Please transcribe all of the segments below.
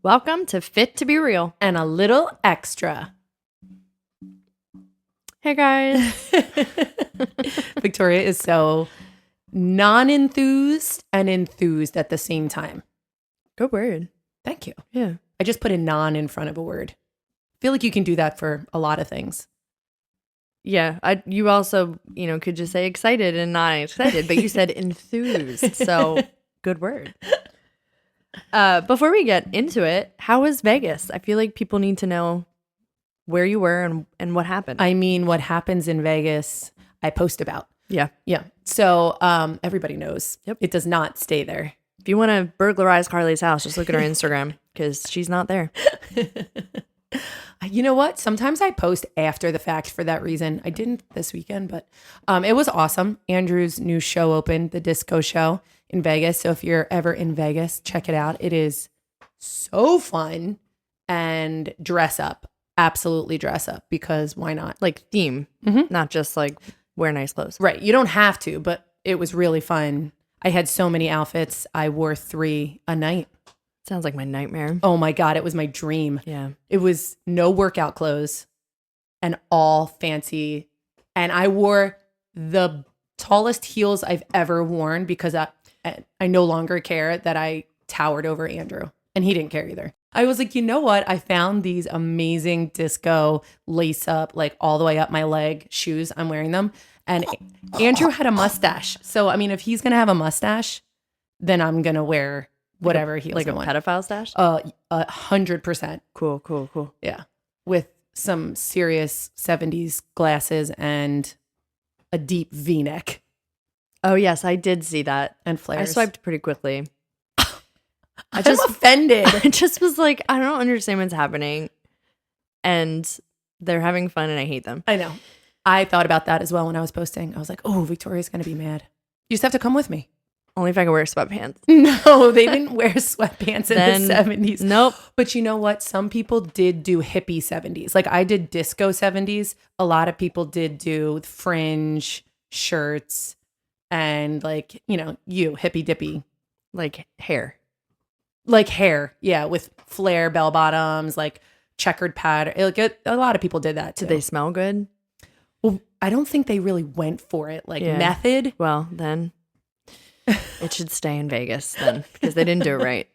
Welcome to Fit to Be Real. And a little extra. Hey guys. Victoria is so non-enthused and enthused at the same time. Good word. Thank you. Yeah. I just put a non in front of a word. I feel like you can do that for a lot of things. Yeah. You also, could just say excited and not excited, but you said enthused. So good word. Before we get into it, how was Vegas? I feel like people need to know where you were and what happened. I mean, what happens in Vegas, I post about. Yeah. Yeah. So everybody knows. Yep. It does not stay there. If you want to burglarize Carly's house, just look at her Instagram because she's not there. You know what? Sometimes I post after the fact for that reason. I didn't this weekend, but it was awesome. Andrew's new show opened, the Disco Show in Vegas. So if you're ever in Vegas, check it out. It is so fun, and dress up. Absolutely dress up, because why not? Like theme, not just like wear nice clothes. Right. You don't have to, but it was really fun. I had so many outfits. I wore 3 a night. Sounds like my nightmare. Oh my God, it was my dream. Yeah. It was no workout clothes and all fancy. And I wore the tallest heels I've ever worn because I no longer care that I towered over Andrew. And he didn't care either. I was like, you know what? I found these amazing disco lace up, like all the way up my leg shoes. I'm wearing them. And Andrew had a mustache. So, I mean, if he's going to have a mustache, then I'm going to wear whatever heels like I a want. pedophile stash? 100%. Cool. Yeah. With some serious 70s glasses and a deep V-neck Oh, yes, I did see that. and flares. I swiped pretty quickly. I'm offended. I just was like, I don't understand what's happening. And they're having fun and I hate them. I know. I thought about that as well when I was posting. I was like, oh, Victoria's going to be mad. You just have to come with me. Only if I can wear sweatpants. No, they didn't wear sweatpants in the 70s. Nope. But you know what? Some people did do hippie 70s. Like I did disco 70s. A lot of people did do fringe shirts and like, hippie dippy. Like hair. Like hair. Yeah. With flare bell bottoms, like checkered pattern. Like a lot of people did that too. Did they smell good? Well, I don't think they really went for it. Like Yeah. method. Well, then it should stay in Vegas then because they didn't do it right.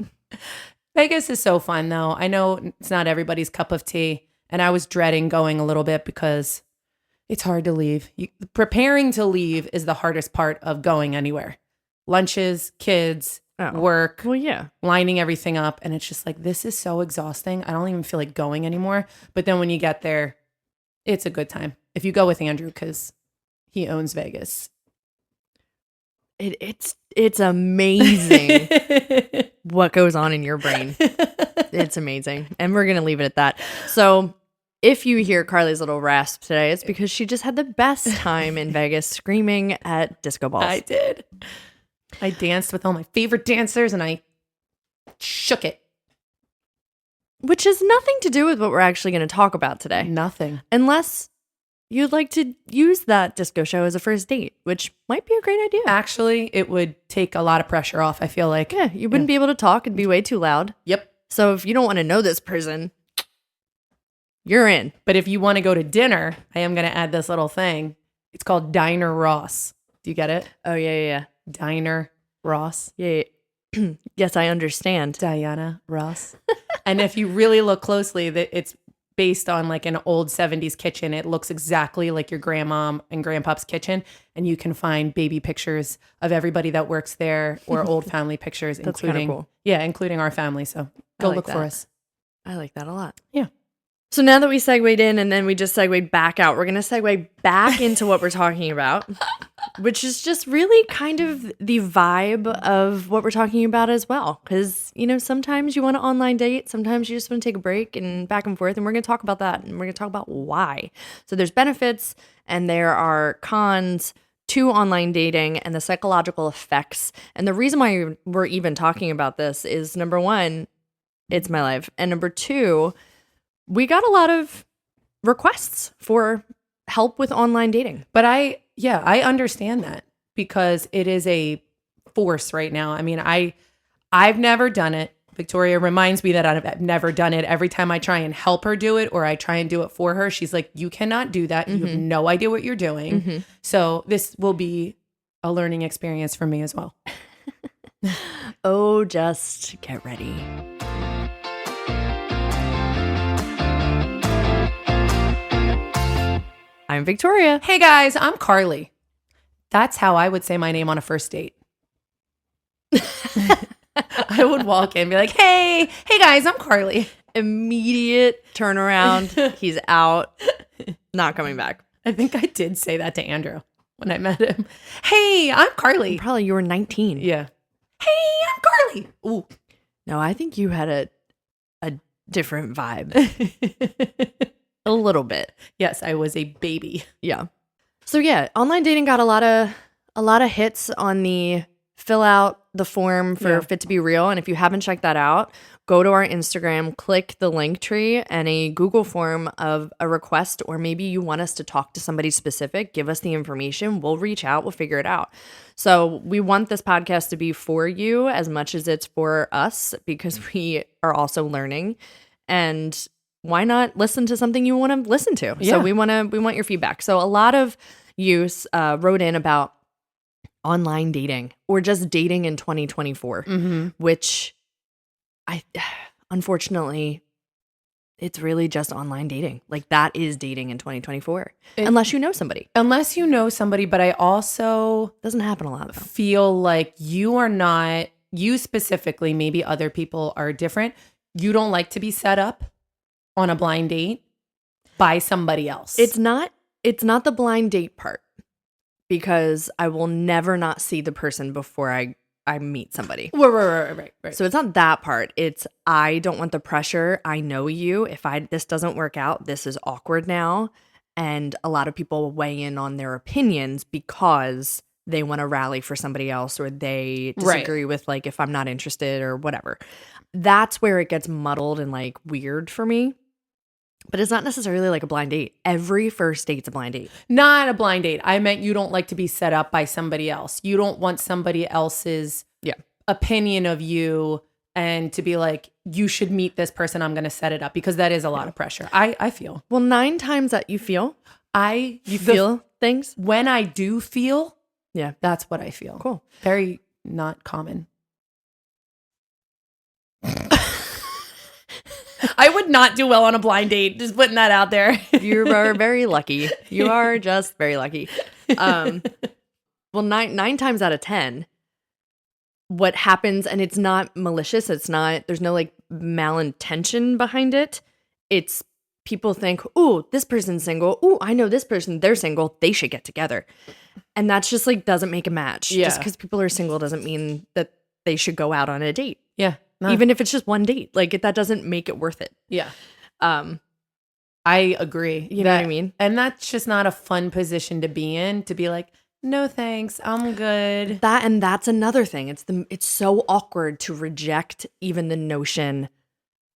Vegas is so fun though. I know it's not everybody's cup of tea. And I was dreading going a little bit because it's hard to leave. Preparing to leave is the hardest part of going anywhere. Lunches, kids, work, Well, yeah. lining everything up. And it's just like, this is so exhausting. I don't even feel like going anymore. But then when you get there, it's a good time. If you go with Andrew, because he owns Vegas. It's amazing what goes on in your brain. It's amazing. And we're going to leave it at that. So if you hear Carly's little rasp today, it's because she just had the best time in Vegas screaming at disco balls. I did. I danced with all my favorite dancers and I shook it. Which has nothing to do with what we're actually going to talk about today. Nothing. Unless you'd like to use that disco show as a first date, which might be a great idea. Actually, it would take a lot of pressure off, I feel like. Yeah, you wouldn't be able to talk. It'd be way too loud. Yep. So if you don't want to know this person, you're in. But if you want to go to dinner, I am going to add this little thing. It's called Diner Ross. Do you get it? Oh, yeah. Diner Ross. Yeah. Yes, I understand. Diana Ross. And if you really look closely, that it's based on like an old 70s kitchen. It looks exactly like your grandma and grandpa's kitchen. And you can find baby pictures of everybody that works there or old family pictures, That's including, kinda cool. Yeah, including our family. So go like look for that. us. I like that a lot. Yeah. So now that we segued in and then we just segued back out, we're going to segue back into what we're talking about, which is just really kind of the vibe of what we're talking about as well. Because, sometimes you want to online date, sometimes you just want to take a break and back and forth. And we're going to talk about that and we're going to talk about why. So there's benefits and there are cons to online dating and the psychological effects. And the reason why we're even talking about this is number one, it's my life. And number two, we got a lot of requests for help with online dating. But I understand that because it is a force right now. I mean, I've never done it Victoria reminds me that I've never done it. Every time I try and help her do it or I try and do it for her, she's like, you cannot do that. You have no idea what you're doing. So this will be a learning experience for me as well. Oh, just get ready. I'm Victoria. Hey guys, I'm Carly. That's how I would say my name on a first date. I would walk in and be like, hey guys, I'm Carly. Immediate turnaround. He's out. Not coming back. I think I did say that to Andrew when I met him. Hey, I'm Carly. Probably you were 19. Yeah. Hey, I'm Carly. Ooh. No, I think you had a different vibe. A little bit. Yes, I was a baby. Yeah. So yeah, online dating got a lot of hits on the fill out the form for Fit to Be Real. And if you haven't checked that out, go to our Instagram, click the link tree and a Google form of a request, or maybe you want us to talk to somebody specific, give us the information. We'll reach out. We'll figure it out. So we want this podcast to be for you as much as it's for us, because we are also learning. And why not listen to something you want to listen to? Yeah. So we want your feedback. So a lot of you wrote in about online dating or just dating in 2024, which unfortunately, it's really just online dating. Like that is dating in 2024, unless you know somebody. Unless you know somebody, but I also Doesn't happen a lot though. feel like you specifically, maybe other people are different. You don't like to be set up on a blind date by somebody else. It's not the blind date part, because I will never not see the person before I meet somebody. Right. So it's not that part. It's I don't want the pressure. I know you. If this doesn't work out, this is awkward now. And a lot of people weigh in on their opinions because they want to rally for somebody else, or they disagree with like if I'm not interested or whatever. That's where it gets muddled and like weird for me. But it's not necessarily like a blind date. Every first date's a blind date. Not a blind date. I meant you don't like to be set up by somebody else. You don't want somebody else's opinion of you and to be like, you should meet this person. I'm going to set it up, because that is a lot of pressure. I feel. Well, 9 times that you feel things. When I do feel, Yeah. that's what I feel. Cool. Very not common. I would not do well on a blind date. Just putting that out there. You are very lucky. You are just very lucky. Well, nine times out of 10, what happens, and it's not malicious. There's no like malintention behind it. It's people think, ooh, this person's single. Ooh, I know this person. They're single. They should get together. And that's just like doesn't make a match. Yeah. Just because people are single doesn't mean that they should go out on a date. Yeah. No. Even if it's just one date, like that doesn't make it worth it. Yeah. I agree. You know what I mean? And that's just not a fun position to be in, to be like, no thanks, I'm good. That's another thing. It's so awkward to reject even the notion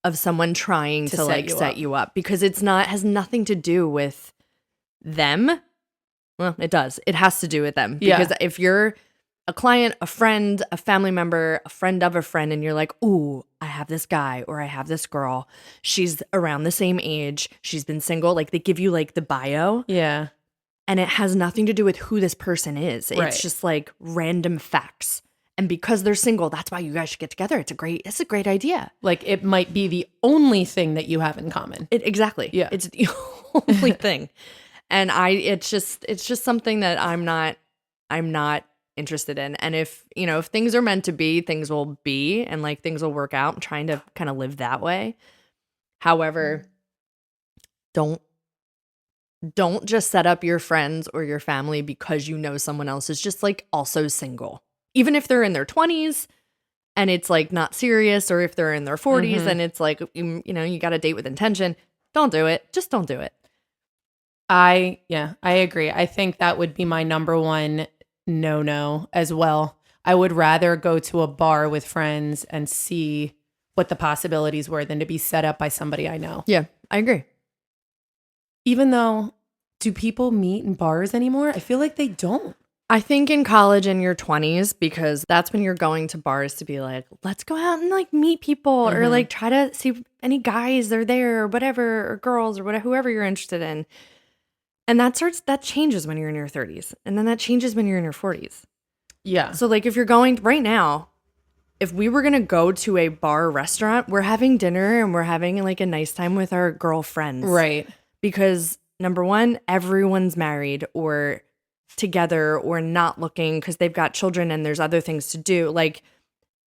of someone trying to like set you up, because has nothing to do with them. Well, it does. It has to do with them. Because if you're a client, a friend, a family member, a friend of a friend, and you're like, ooh, I have this guy or I have this girl. She's around the same age. She's been single. Like they give you like the bio. Yeah. And it has nothing to do with who this person is. Right. It's just like random facts. And because they're single, that's why you guys should get together. It's a great idea. Like it might be the only thing that you have in common. Exactly. Yeah. It's the only thing. And it's just something that I'm not interested in. And if things are meant to be, things will be, and like things will work out. I'm trying to kind of live that way. However, don't just set up your friends or your family because you know someone else is just like also single. Even if they're in their 20s and it's like not serious, or if they're in their 40s and it's like, you got a date with intention, don't do it. Just don't do it. I agree. I think that would be my number one no as well. I would rather go to a bar with friends and see what the possibilities were than to be set up by somebody I know. Yeah, I agree. Even though, do people meet in bars anymore? I feel like they don't. I think in college in your 20s, because that's when you're going to bars to be like, let's go out and like meet people or like try to see any guys are there or whatever, or girls or whatever, whoever you're interested in. And that changes when you're in your 30s. And then that changes when you're in your 40s. Yeah. So like if you're going right now, if we were going to go to a bar or restaurant, we're having dinner and we're having like a nice time with our girlfriends. Right. Because number one, everyone's married or together or not looking because they've got children and there's other things to do. Like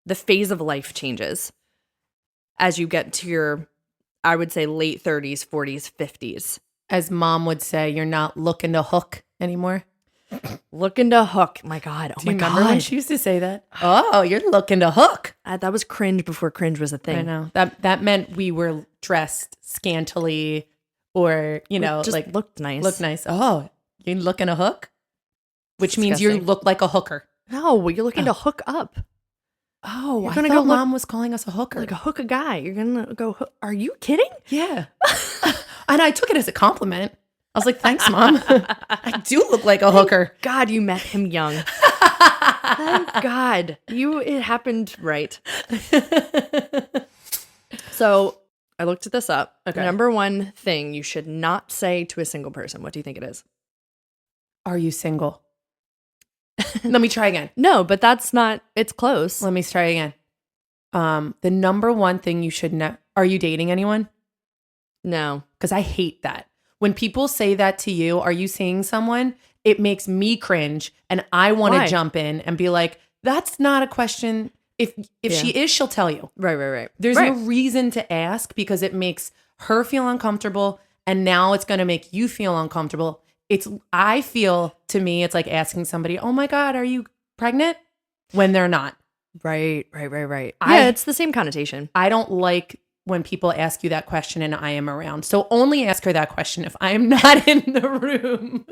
the phase of life changes as you get to your, I would say, late 30s, 40s, 50s. As mom would say, you're not looking to hook anymore. Looking to hook. My God. Oh Do my you remember when God. she used to say that? Oh, you're looking to hook. That was cringe before cringe was a thing. I know. That meant we were dressed scantily or, you know, Just like looked nice. look nice. Oh, you looking to hook? Which means you Disgusting. look like a hooker. No, you're looking to hook up. Oh, You're I gonna thought go look- mom was calling us a hooker. Like a hook a guy. You're going to go, are you kidding? Yeah. And I took it as a compliment. I was like, thanks, mom. I do look like a hooker. God, you met him young. Thank God. It happened right. So I looked this up. Okay. Number one thing you should not say to a single person. What do you think it is? Are you single? Let me try again. No, but that's not, it's close. Let me try again. The number one thing you should know. Are you dating anyone? No. Because I hate that. When people say that to you, are you seeing someone? It makes me cringe. And I want Why? to jump in and be like, that's not a question. If she is, she'll tell you. Right. There's Right. no reason to ask because it makes her feel uncomfortable. And now it's going to make you feel uncomfortable. I feel to me, it's like asking somebody, oh my God, are you pregnant? When they're not. Right. Yeah, it's the same connotation. I don't like when people ask you that question and I am around. So only ask her that question if I am not in the room.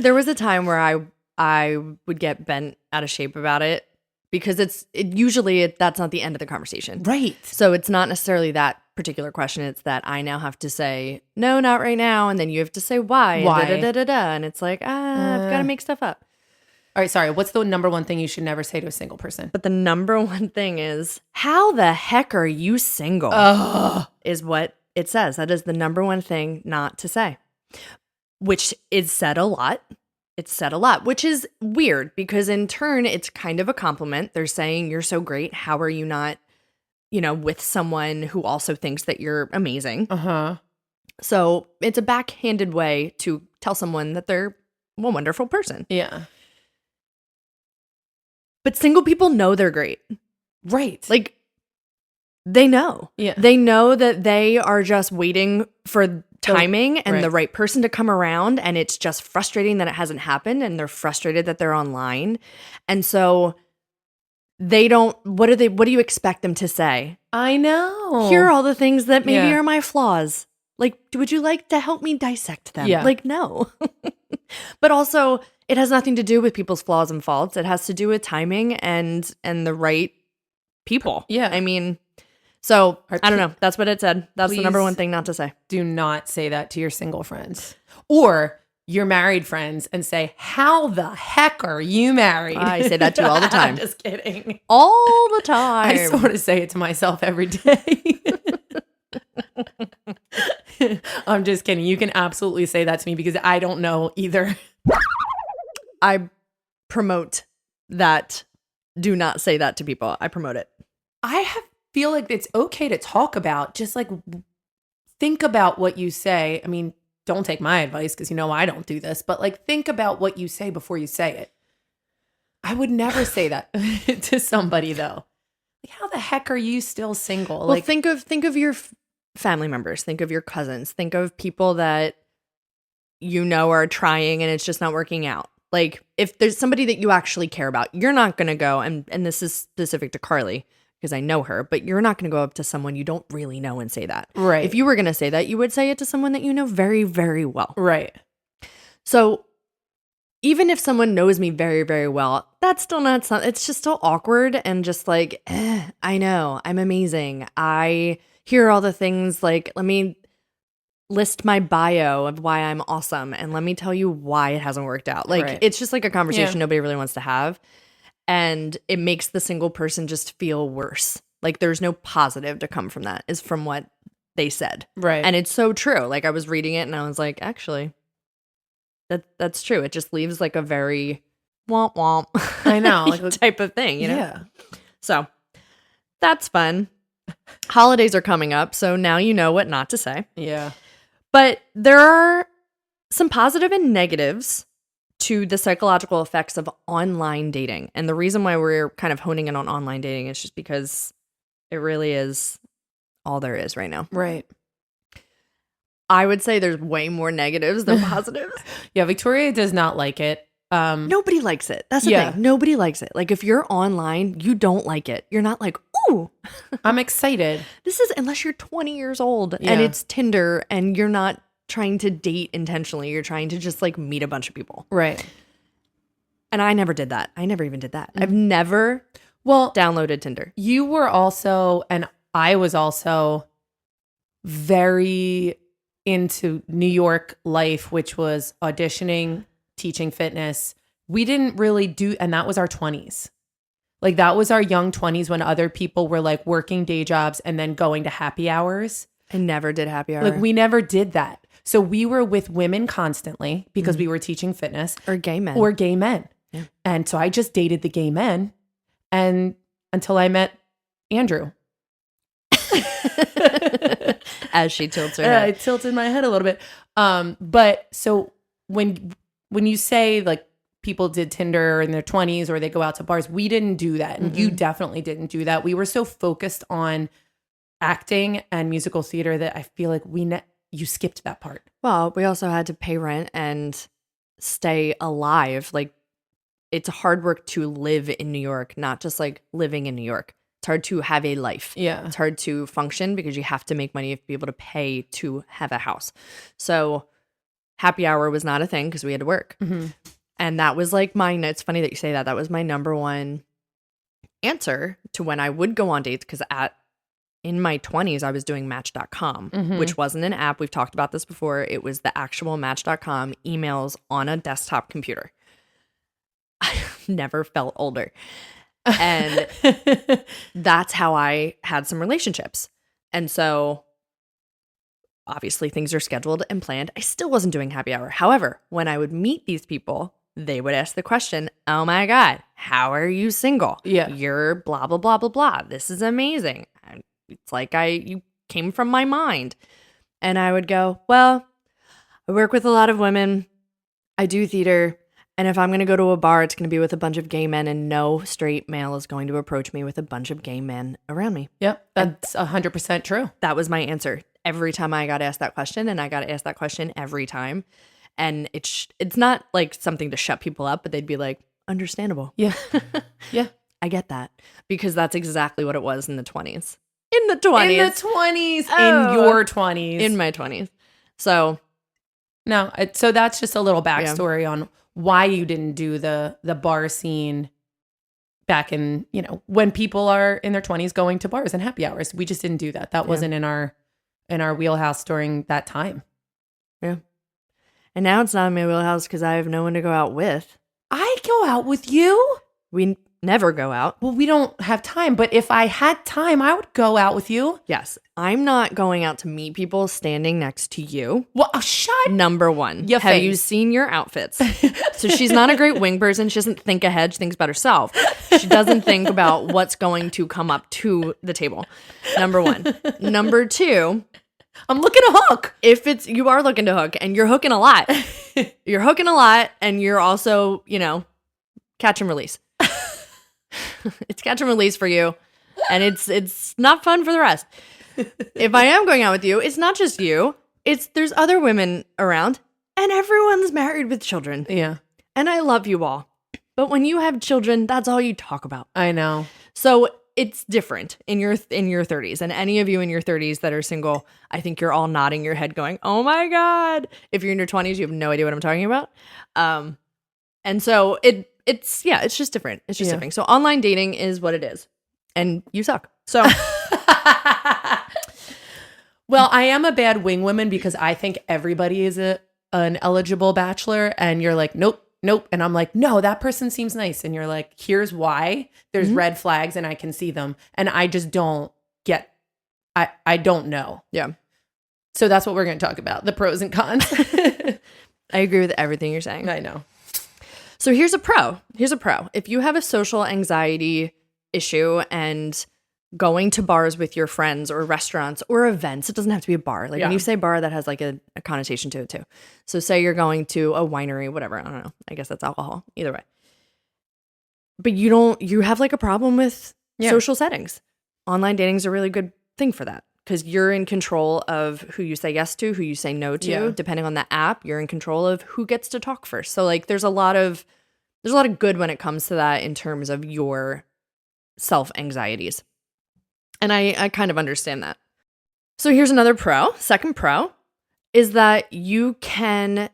There was a time where I would get bent out of shape about it because that's not the end of the conversation. Right. So it's not necessarily that particular question. It's that I now have to say, no, not right now. And then you have to say why. Why? And, and it's like, I've got to make stuff up. All right, sorry. What's the number one thing you should never say to a single person? But the number one thing is, how the heck are you single? Is what it says. That is the number one thing not to say, which is said a lot. It's said a lot, which is weird because in turn, it's kind of a compliment. They're saying, you're so great. How are you not, with someone who also thinks that you're amazing? Uh-huh. So it's a backhanded way to tell someone that they're a wonderful person. Yeah. But single people know they're great. Right. Like, they know. Yeah. They know that they are just waiting for timing and the right. right person to come around. And it's just frustrating that it hasn't happened. And they're frustrated that they're online. And so they don't, what do you expect them to say? I know. Here are all the things that maybe Yeah. are my flaws. Like, would you like to help me dissect them? Yeah. Like, no. But also, it has nothing to do with people's flaws and faults. It has to do with timing and the right people. Yeah. I mean, so Right, I don't know. That's what it said. That's the number please one thing not to say. Do not say that to your single friends or your married friends and say, how the heck are you married? I say that to you all the time. I'm just kidding. All the time. I sort of say it to myself every day. I'm just kidding. You can absolutely say that to me because I don't know either. I promote that. Do not say that to people. I promote it. Feel like it's okay to talk about, just like think about what you say. I mean, don't take my advice because I don't do this, but like think about what you say before you say it. I would never say that to somebody though. Like, how the heck are you still single? Well, Like, think of your family members. Think of your cousins. Think of people that are trying and it's just not working out. Like, if there's somebody that you actually care about, you're not going to go, and this is specific to Carly because I know her, but you're not going to go up to someone you don't really know and say that. right. If you were going to say that, you would say it to someone that you know very, very well. right. So even if someone knows me very, very well, that's still not something, it's just still awkward and just like, I know, I'm amazing. I hear all the things, like, let me list my bio of why I'm awesome and let me tell you why it hasn't worked out. Like, Right. it's just like a conversation nobody really wants to have. And it makes the single person just feel worse. Like, there's no positive to come from that, is from what they said. Right. And it's so true. Like, I was reading it and I was like, actually, that's true. It just leaves like a very womp womp I know, like type of thing, you know? Yeah. So that's fun. Holidays are coming up, so now you know what not to say. Yeah. But there are some positive and negatives to the psychological effects of online dating. And the reason why we're kind of honing in on online dating is just because it really is all there is right now. Right. I would say there's way more negatives than positives. Yeah, Victoria does not like it. Nobody likes it. That's the Yeah. thing. Nobody likes it. Like, if you're online, you don't like it. You're not like, ooh, I'm excited. this is, unless you're 20 years old and Yeah. it's Tinder and you're not trying to date intentionally. You're trying to just like meet a bunch of people. Right. And I never did that. I never even did that. I've never Well, downloaded Tinder. you were also, and I was also very into New York life, which was auditioning, teaching fitness. We didn't really do, and that was our 20s. Like, that was our young 20s when other people were like working day jobs and then going to happy hours. I never did happy hour. Like, we never did that. So we were with women constantly because we were teaching fitness, or gay men. or gay men. Yeah. And so I just dated the gay men, and until I met Andrew. As she tilts her Yeah, I head. tilted my head a little bit. But so when you say like people did Tinder in their 20s or they go out to bars, we didn't do that. And you definitely didn't do that. We were so focused on acting and musical theater that I feel like you skipped that part. Well, we also had to pay rent and stay alive. Like, it's hard work to live in New York, not just like living in New York. It's hard to have a life. Yeah. It's hard to function because you have to make money to be able to pay to have a house. So happy hour was not a thing because we had to work. And that was like it's funny that you say that. That was my number one answer to when I would go on dates, because in my 20s, I was doing Match.com, which wasn't an app. We've talked about this before. It was the actual Match.com emails on a desktop computer. I never felt older. And that's how I had some relationships. And so obviously things are scheduled and planned. I still wasn't doing happy hour. However, when I would meet these people, they would ask the question, oh my God, how are you single? Yeah. You're blah, blah, blah, blah, blah. This is amazing. And it's like you came from my mind. And I would go, well, I work with a lot of women. I do theater. And if I'm going to go to a bar, it's going to be with a bunch of gay men, and no straight male is going to approach me with a bunch of gay men around me. Yep. That's 100% true. That was my answer every time I got asked that question, and I got asked that question every time. And it's not like something to shut people up, but they'd be like, understandable. Yeah. Yeah. I get that, because that's exactly what it was in the 20s. In the 20s. In the 20s. Oh. In your 20s. In my 20s. So No, so that's just a little backstory on why you didn't do the bar scene back in, when people are in their 20s going to bars and happy hours. We just didn't do that. That wasn't in our wheelhouse during that time. yeah. And now it's not in my wheelhouse because I have no one to go out with. I go out with you. We never go out. Well, we don't have time, but if I had time, I would go out with you. Yes. I'm not going out to meet people standing next to you. Well, shut. Number one. Your Have face. you seen your outfits? So she's not a great wing person. She doesn't think ahead. She thinks about herself. She doesn't think about what's going to come up to the table. Number one. Number two, I'm looking to hook. you are looking to hook, and you're hooking a lot. You're hooking a lot, and you're also, catch and release. It's catch and release for you, and it's not fun for the rest. If I am going out with you, it's not just you. There's other women around, and everyone's married with children. Yeah, And I love you all. But when you have children, that's all you talk about. I know. So it's different in your 30s. And any of you in your 30s that are single, I think you're all nodding your head going, oh my God. If you're in your 20s, you have no idea what I'm talking about. And so it's just different. It's just different. So online dating is what it is. And you suck. So Well, I am a bad wing woman because I think everybody is an eligible bachelor, and you're like, nope, nope. And I'm like, no, that person seems nice. And you're like, here's why. There's red flags and I can see them. And I just don't get, I don't know. Yeah. So that's what we're going to talk about, the pros and cons. I agree with everything you're saying. I know. So here's a pro. Here's a pro. If you have a social anxiety issue and going to bars with your friends or restaurants or events, it doesn't have to be a bar. Like when you say bar, that has like a connotation to it too. So say you're going to a winery, whatever. I don't know. I guess that's alcohol. Either way. But you have like a problem with social settings. Online dating is a really good thing for that because you're in control of who you say yes to, who you say no to. Yeah. Depending on the app, you're in control of who gets to talk first. So like there's a lot of good when it comes to that in terms of your self anxieties. And I kind of understand that. So here's another pro. Second pro is that you can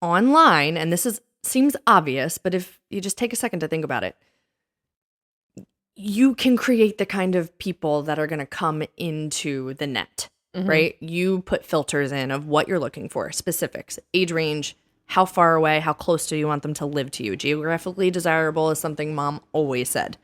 online, and this seems obvious, but if you just take a second to think about it, you can create the kind of people that are going to come into the net, right? You put filters in of what you're looking for, specifics, age range, how far away, how close do you want them to live to you? Geographically desirable is something mom always said.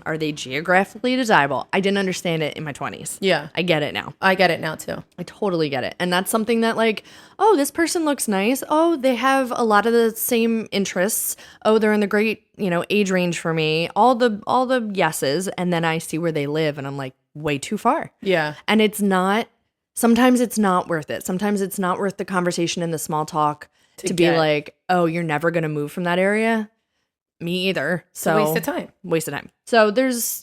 Are they geographically desirable? I didn't understand it in my 20s. Yeah. I get it now. I get it now too. I totally get it. And that's something that like, oh, this person looks nice. Oh, they have a lot of the same interests. Oh, they're in the great, age range for me. All the yeses. And then I see where they live and I'm like, way too far. Yeah. And sometimes it's not worth it. Sometimes it's not worth the conversation and the small talk to be like, oh, you're never going to move from that area. Me either. So waste of time. Waste of time. So there's,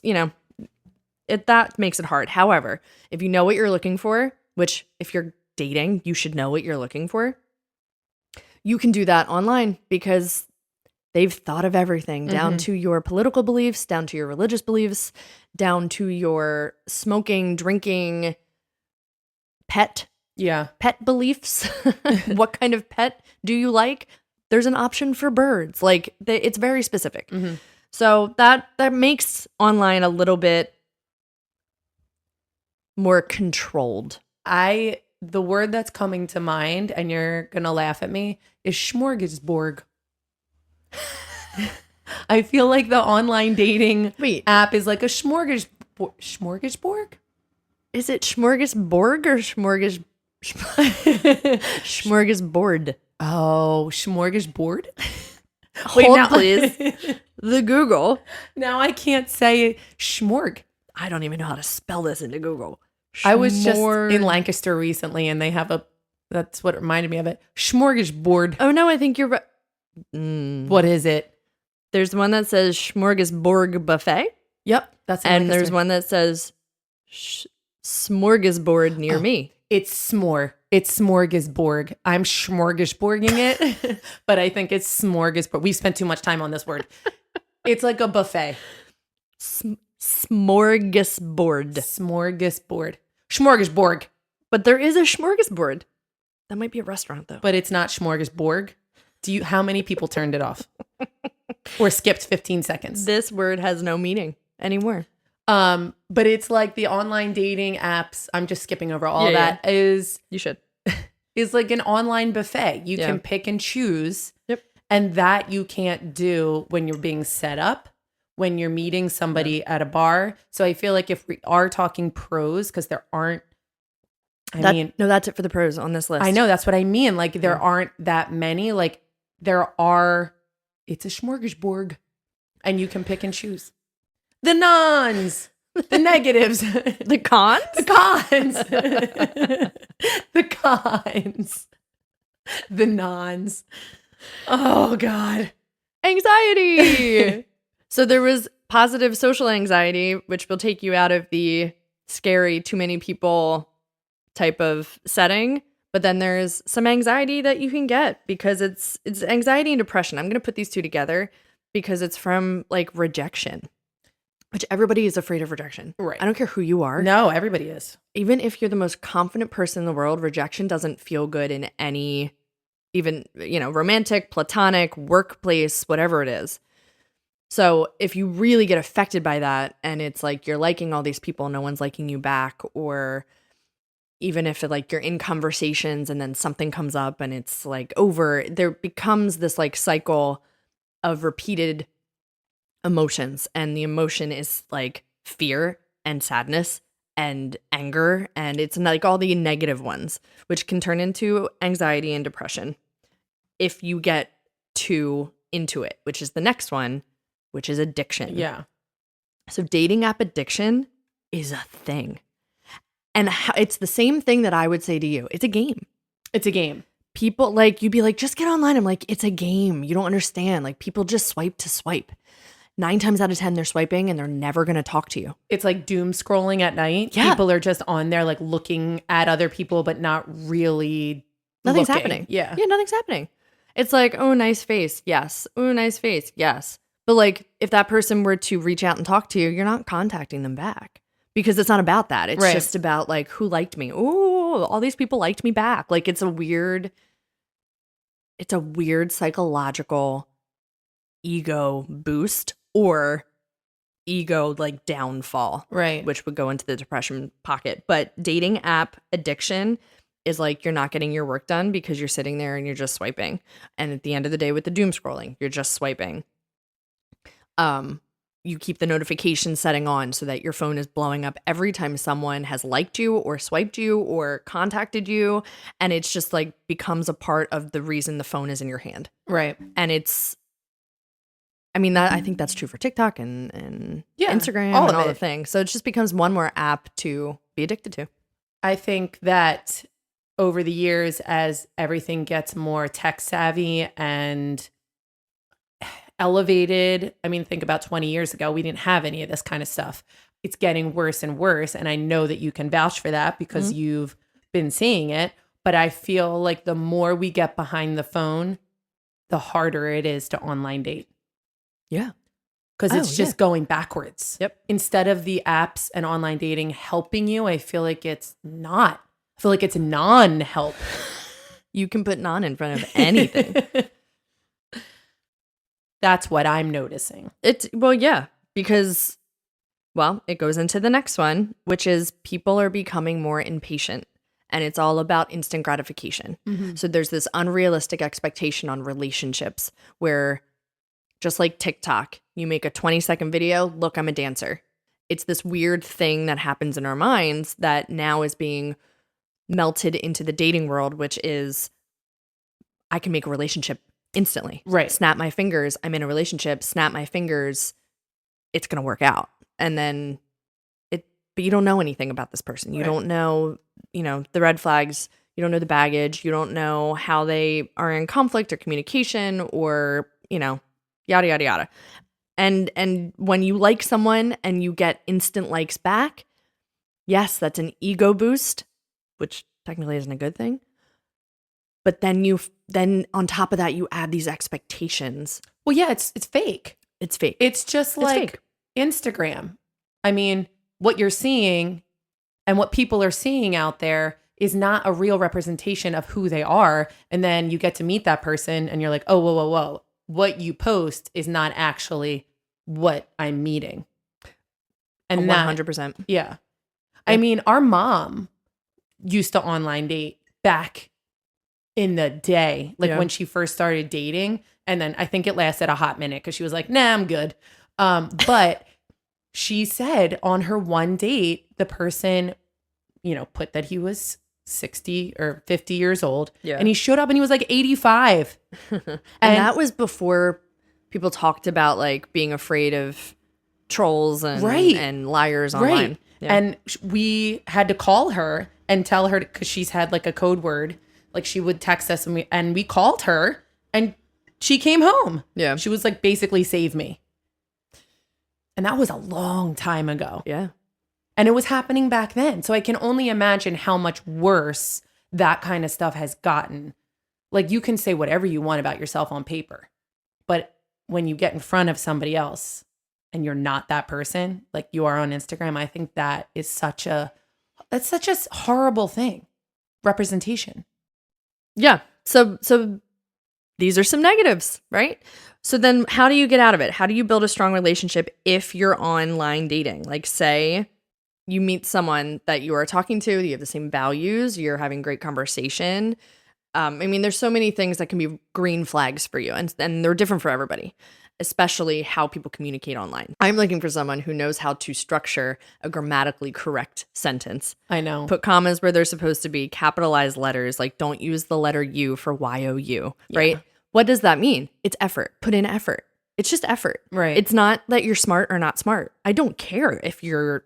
that makes it hard. However, if you know what you're looking for, which if you're dating, you should know what you're looking for, you can do that online because they've thought of everything down to your political beliefs, down to your religious beliefs, down to your smoking, drinking, pet beliefs. What kind of pet do you like? There's an option for birds. Like it's very specific. So that makes online a little bit more controlled. The word that's coming to mind, and you're gonna laugh at me, is smorgasbord. I feel like the online dating app is like a smorgasbord. Smorgasbord? Is it smorgasbord or smorgasbord? Oh, smorgasbord? Hold, please. The Google. Now I can't say schmorg. I don't even know how to spell this into Google. I was just in Lancaster recently, and they have that's what reminded me of it. Smorgasbord. Oh, no, I think you're right. What is it? There's one that says smorgasbord buffet. Yep. That's in and Lancaster. There's one that says smorgasbord near me. It's s'more. It's smorgasbord. I'm smorgasbording it, but I think it's smorgasbord. We spent too much time on this word. It's like a buffet. Smorgasbord. Smorgasbord. Smorgasbord. But there is a smorgasbord. That might be a restaurant though. But it's not smorgasbord. How many people turned it off? Or skipped 15 seconds? This word has no meaning anymore. But it's like the online dating apps. I'm just skipping over all that. Is you should. Is like an online buffet. You can pick and choose. Yep. And that you can't do when you're being set up, when you're meeting somebody at a bar. So I feel like if we are talking pros, because there aren't, no, that's it for the pros on this list. I know, that's what I mean. Like there aren't that many. Like it's a smorgasbord and you can pick and choose. The nons, the negatives, the cons, the cons, the nons. Oh God. Anxiety. So there was positive social anxiety, which will take you out of the scary, too many people type of setting. But then there's some anxiety that you can get because it's anxiety and depression. I'm going to put these two together because it's from like rejection, which everybody is afraid of rejection. Right. I don't care who you are. No, everybody is. Even if you're the most confident person in the world, rejection doesn't feel good in any, even, romantic, platonic, workplace, whatever it is. So if you really get affected by that and it's like you're liking all these people, no one's liking you back, or even if like you're in conversations and then something comes up and it's like over, there becomes this like cycle of repeated emotions, and the emotion is like fear and sadness and anger, and it's like all the negative ones, which can turn into anxiety and depression if you get too into it, which is the next one, which is addiction. Yeah. So dating app addiction is a thing. And it's the same thing that I would say to you. It's a game. It's a game. People like, you'd be like, just get online. I'm like, it's a game. You don't understand. Like, people just swipe to swipe. 9 times out of 10, they're swiping and they're never going to talk to you. It's like doom scrolling at night. Yeah. People are just on there like looking at other people, but not really Nothing's looking. happening. Yeah. Yeah, nothing's happening. It's like, oh, nice face. Yes. Oh, nice face. Yes. But like, if that person were to reach out and talk to you, you're not contacting them back because it's not about that. It's Right. just about like, who liked me? Oh, all these people liked me back. Like, it's a weird psychological ego boost or ego like downfall, Right. which would go into the depression pocket. But dating app addiction is like, you're not getting your work done because you're sitting there and you're just swiping. And at the end of the day with the doom scrolling, you're just swiping. You keep the notification setting on so that your phone is blowing up every time someone has liked you or swiped you or contacted you. And it's just like becomes a part of the reason the phone is in your hand. Right. And it's, I mean, that I think that's true for TikTok and Yeah, Instagram all and of all the it. things. So it just becomes one more app to be addicted to. I think that over the years, as everything gets more tech savvy and elevated, I mean, think about 20 years ago, we didn't have any of this kind of stuff. It's getting worse and worse. And I know that you can vouch for that because you've been seeing it. But I feel like the more we get behind the phone, the harder it is to online date. Yeah. Because it's Oh, just going backwards. Yep. Instead of the apps and online dating helping you, I feel like it's not. I feel like it's non-help. You can put non in front of anything. That's what I'm noticing. Well, yeah, because, well, it goes into the next one, which is people are becoming more impatient and it's all about instant gratification. So there's this unrealistic expectation on relationships where, just like TikTok, you make a 20-second video, look, I'm a dancer. It's this weird thing that happens in our minds that now is being melted into the dating world, which is I can make a relationship instantly. Right. Snap my fingers, I'm in a relationship, snap my fingers, it's going to work out. And then but you don't know anything about this person. You don't know, the red flags, you don't know the baggage, you don't know how they are in conflict or communication or, yada, yada, yada. And when you like someone and you get instant likes back, yes, that's an ego boost, which technically isn't a good thing. But then on top of that, you add these expectations. Well, yeah, it's fake. It's fake. It's just like fake. Instagram. I mean, what you're seeing and what people are seeing out there is not a real representation of who they are. And then you get to meet that person and you're like, oh, whoa, whoa, whoa. What you post is not actually what I'm meeting. And 100%. Yeah. I mean, our mom used to online date back in the day, like when she first started dating. And then I think it lasted a hot minute because she was like, nah, I'm good. But she said on her one date, the person, put that he was 60 or 50 years old. Yeah. And he showed up and he was like 85. And that was before people talked about like being afraid of trolls and, and liars online. Right. Yeah. And we had to call her and tell her, because she's had like a code word, like she would text us and we called her and she came home. Yeah. She was like, basically save me. And that was a long time ago. Yeah. And it was happening back then. So I can only imagine how much worse that kind of stuff has gotten. Like you can say whatever you want about yourself on paper, but when you get in front of somebody else and you're not that person, like you are on Instagram, I think that is such a horrible thing. Representation. Yeah. So these are some negatives, right? So then how do you get out of it? How do you build a strong relationship if you're online dating? Like say you meet someone that you are talking to, you have the same values, you're having great conversation. I mean, there's so many things that can be green flags for you, and they're different for everybody, especially how people communicate online. I'm looking for someone who knows how to structure a grammatically correct sentence. I know. Put commas where they're supposed to be, capitalize letters, like don't use the letter U for YOU, right? What does that mean? It's effort. Put in effort. It's just effort. Right. It's not that you're smart or not smart. I don't care if you're,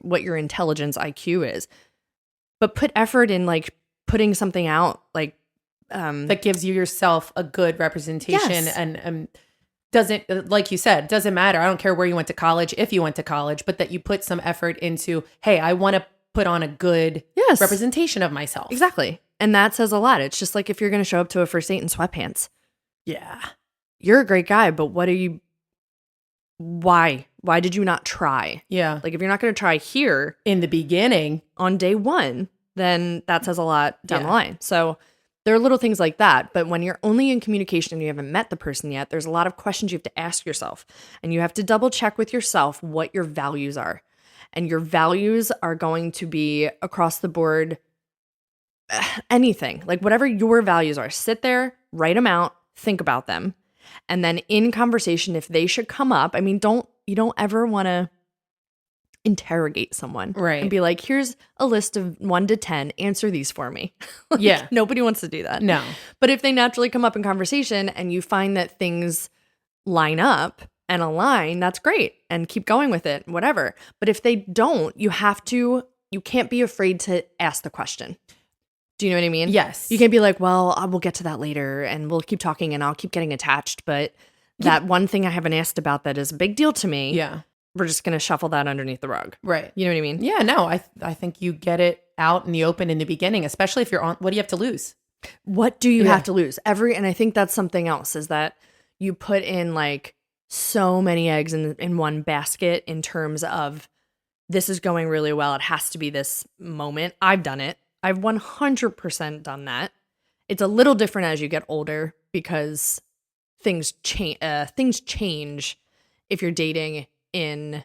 what your intelligence IQ is, but put effort in like putting something out like, that gives you yourself a good representation. Yes. And doesn't, like you said, doesn't matter. I don't care where you went to college, if you went to college, but that you put some effort into, hey, I want to put on a good representation of myself. Exactly. And that says a lot. It's just like if you're going to show up to a first date in sweatpants. Yeah. You're a great guy, but why did you not try? Yeah. Like if you're not going to try here In the beginning. on day one, then that says a lot down the line. So there are little things like that. But when you're only in communication and you haven't met the person yet, there's a lot of questions you have to ask yourself. And you have to double check with yourself what your values are. And your values are going to be across the board, anything. Like whatever your values are, sit there, write them out, think about them. And then in conversation, if they should come up, I mean, you don't ever want to interrogate someone, right? And be like, here's a list of 1 to 10, answer these for me. Nobody wants to do that. No. But if they naturally come up in conversation and you find that things line up and align, that's great, and keep going with it, whatever. But if they don't, you can't be afraid to ask the question. Do you know what I mean? Yes. You can't be like, well, we'll get to that later and we'll keep talking and I'll keep getting attached, but that one thing I haven't asked about that is a big deal to me. Yeah. We're just going to shuffle that underneath the rug. Right. You know what I mean? Yeah, no, I think you get it out in the open in the beginning, especially if you're on, what do you have to lose? What do you have to lose? And I think that's something else, is that you put in like so many eggs in one basket in terms of this is going really well. It has to be this moment. I've done it. I've 100% done that. It's a little different as you get older because things change if you're dating I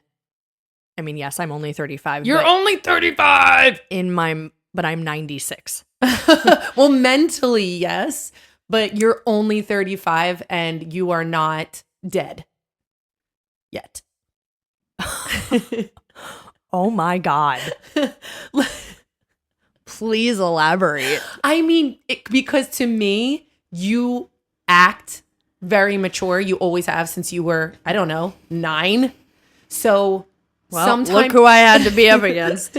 mean, yes, I'm only 35. You're only 35! But I'm 96. Well, mentally, yes, but you're only 35 and you are not dead yet. Oh my God. Please elaborate. I mean, because to me, you act very mature. You always have since you were, I don't know, 9. So sometimes look who I had to be up against.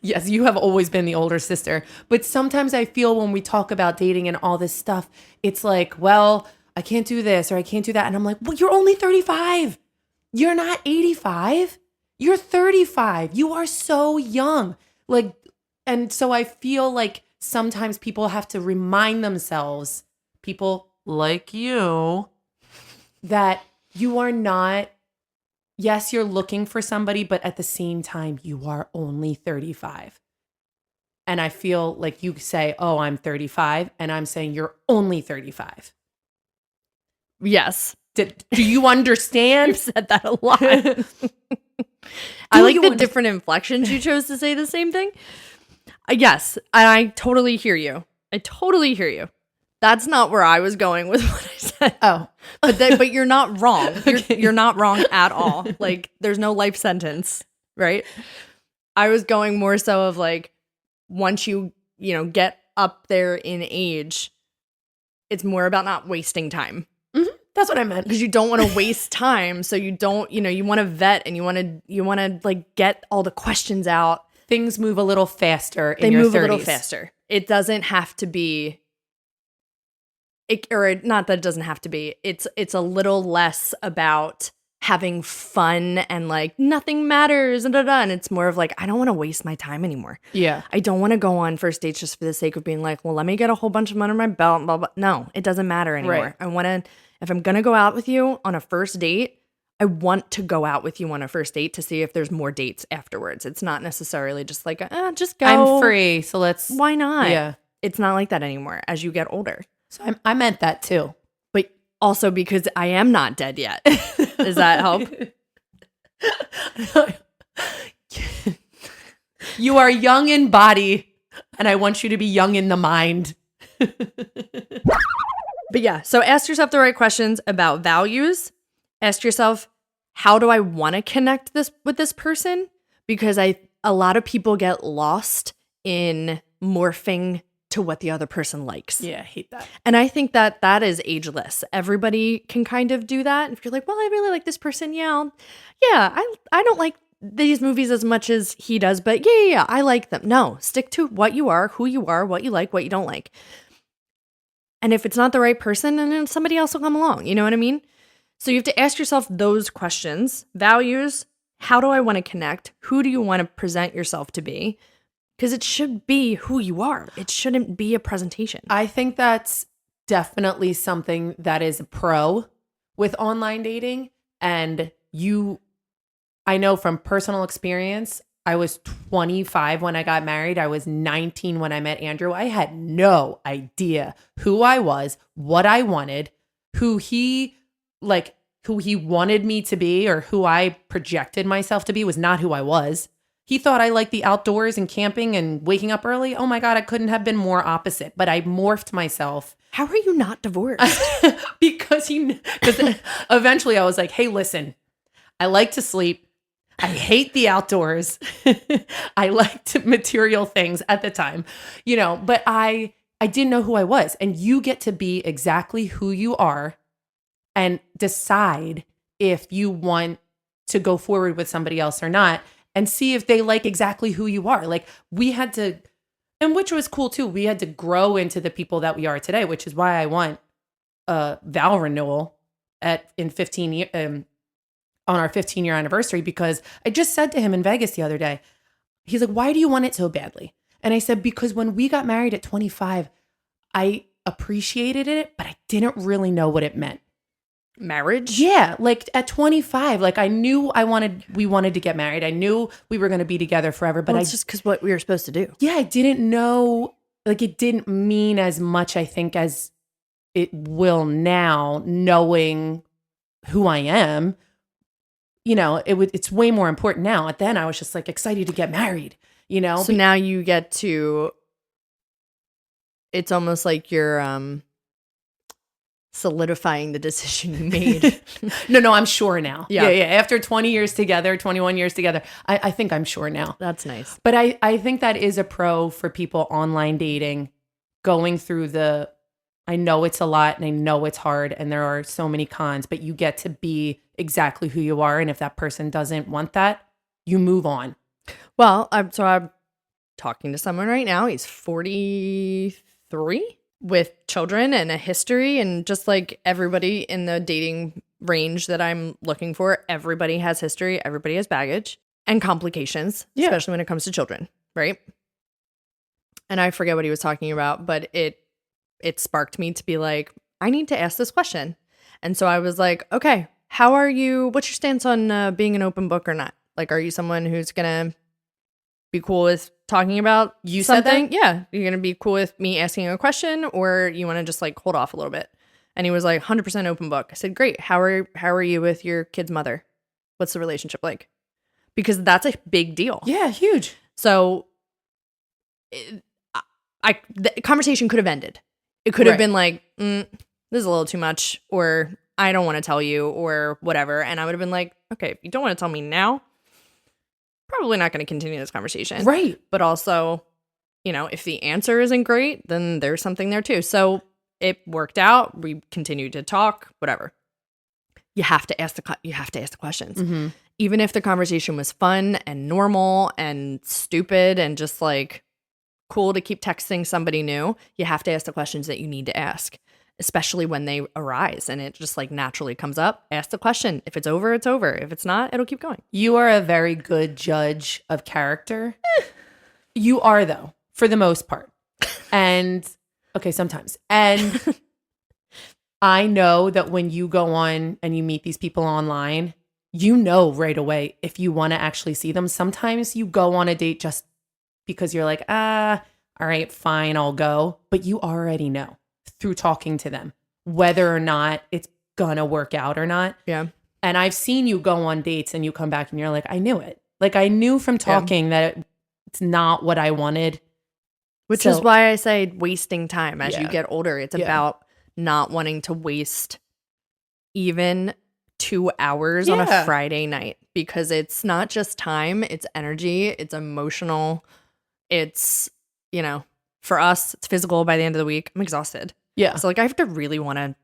Yes, you have always been the older sister. But sometimes I feel when we talk about dating and all this stuff, it's like, well, I can't do this or I can't do that. And I'm like, well, you're only 35. You're not 85. You're 35. You are so young. Like, and so I feel like sometimes people have to remind themselves, people like you, that you are not, yes, you're looking for somebody, but at the same time, you are only 35. And I feel like you say, oh, I'm 35. And I'm saying you're only 35. Yes. Do you understand? You've said that a lot. I like the different inflections you chose to say the same thing. Yes, and I totally hear you. That's not where I was going with what I said. Oh. But you're not wrong. You're not wrong at all. Like, there's no life sentence, right? I was going more so of like, once you get up there in age, it's more about not wasting time. Mm-hmm. That's what I meant. Because you don't want to waste time. So you don't, you want to vet and you want to like get all the questions out. Things move a little faster in your 30s. They move a little faster. It doesn't have to be, not that it doesn't have to be. It's a little less about having fun and like nothing matters and and it's more of like, I don't want to waste my time anymore. Yeah. I don't want to go on first dates just for the sake of being like, well, let me get a whole bunch of under my belt, blah, blah. No, it doesn't matter anymore. Right. If I'm going to go out with you on a first date, I want to go out with you on a first date to see if there's more dates afterwards. It's not necessarily just like, just go. I'm free, so let's. Why not? Yeah. It's not like that anymore as you get older. So I meant that too. But also because I am not dead yet. Does that help? You are young in body, and I want you to be young in the mind. But yeah, so ask yourself the right questions about values. Ask yourself, how do I want to connect this with this person? Because a lot of people get lost in morphing to what the other person likes. Yeah, I hate that. And I think that that is ageless. Everybody can kind of do that. If you're like, well, I really like this person. I don't like these movies as much as he does, but yeah, I like them. No, stick to what you are, who you are, what you like, what you don't like. And if it's not the right person, then somebody else will come along. You know what I mean? So you have to ask yourself those questions. Values, how do I want to connect? Who do you want to present yourself to be? Because it should be who you are. It shouldn't be a presentation. I think that's definitely something that is a pro with online dating. And I know from personal experience, I was 25 when I got married. I was 19 when I met Andrew. I had no idea who I was, what I wanted, who he wanted me to be, or who I projected myself to be was not who I was. He thought I liked the outdoors and camping and waking up early. Oh my God, I couldn't have been more opposite, but I morphed myself. How are you not divorced? Because eventually I was like, hey, listen, I like to sleep. I hate the outdoors. I liked material things at the time, but I didn't know who I was. And you get to be exactly who you are and decide if you want to go forward with somebody else or not, and see if they like exactly who you are. Like we had to, and which was cool too, we had to grow into the people that we are today, which is why I want a vow renewal in 15 years, on our 15-year anniversary, because I just said to him in Vegas the other day, he's like, why do you want it so badly? And I said, because when we got married at 25, I appreciated it, but I didn't really know what it meant. Marriage? Yeah. Like at 25, like I knew we wanted to get married. I knew we were going to be together forever, but it's just because what we were supposed to do. Yeah. I didn't know, like it didn't mean as much, I think, as it will now, knowing who I am. It's way more important now. At then I was just like excited to get married, So now you get to, it's almost like you're solidifying the decision you made. No, I'm sure now. Yeah. After 20 years together, 21 years together, I think I'm sure now. That's nice. But I think that is a pro for people online dating, going through I know it's a lot and I know it's hard and there are so many cons, but you get to be exactly who you are. And if that person doesn't want that, you move on. Well, I'm talking to someone right now. He's 43 with children and a history. And just like everybody in the dating range that I'm looking for, everybody has history. Everybody has baggage and complications, especially when it comes to children. Right. And I forget what he was talking about, but it sparked me to be like, I need to ask this question. And so I was like, okay, what's your stance on being an open book or not? Like, are you someone who's going to be cool with talking about you something? Said that? Yeah. You're going to be cool with me asking a question, or you want to just like hold off a little bit? And he was like, 100% open book. I said, great. How are you with your kid's mother? What's the relationship like? Because that's a big deal. Yeah, huge. So the conversation could have ended. It could have been like, this is a little too much, or I don't want to tell you, or whatever. And I would have been like, okay, if you don't want to tell me now, probably not going to continue this conversation. Right. But also, if the answer isn't great, then there's something there too. So it worked out. We continued to talk, whatever. You have to ask the questions. Mm-hmm. Even if the conversation was fun and normal and stupid and just like cool to keep texting somebody new, you have to ask the questions that you need to ask, especially when they arise and it just like naturally comes up. Ask the question. If it's over, it's over. If it's not, it'll keep going. You are a very good judge of character. You are, though, for the most part. And okay, sometimes. And I know that when you go on and you meet these people online, you know right away if you want to actually see them. Sometimes you go on a date just because you're like, all right, fine, I'll go. But you already know through talking to them whether or not it's gonna work out or not. Yeah. And I've seen you go on dates and you come back and you're like, I knew it. Like I knew from talking that It's not what I wanted. Which So- is why I say wasting time as you Yeah. get older. It's Yeah. about not wanting to waste even 2 hours on a Yeah. Friday night, because it's not just time, it's energy, it's emotional, it's, you know, for us, it's physical by the end of the week. I'm exhausted. Yeah. So, like, I have to really want to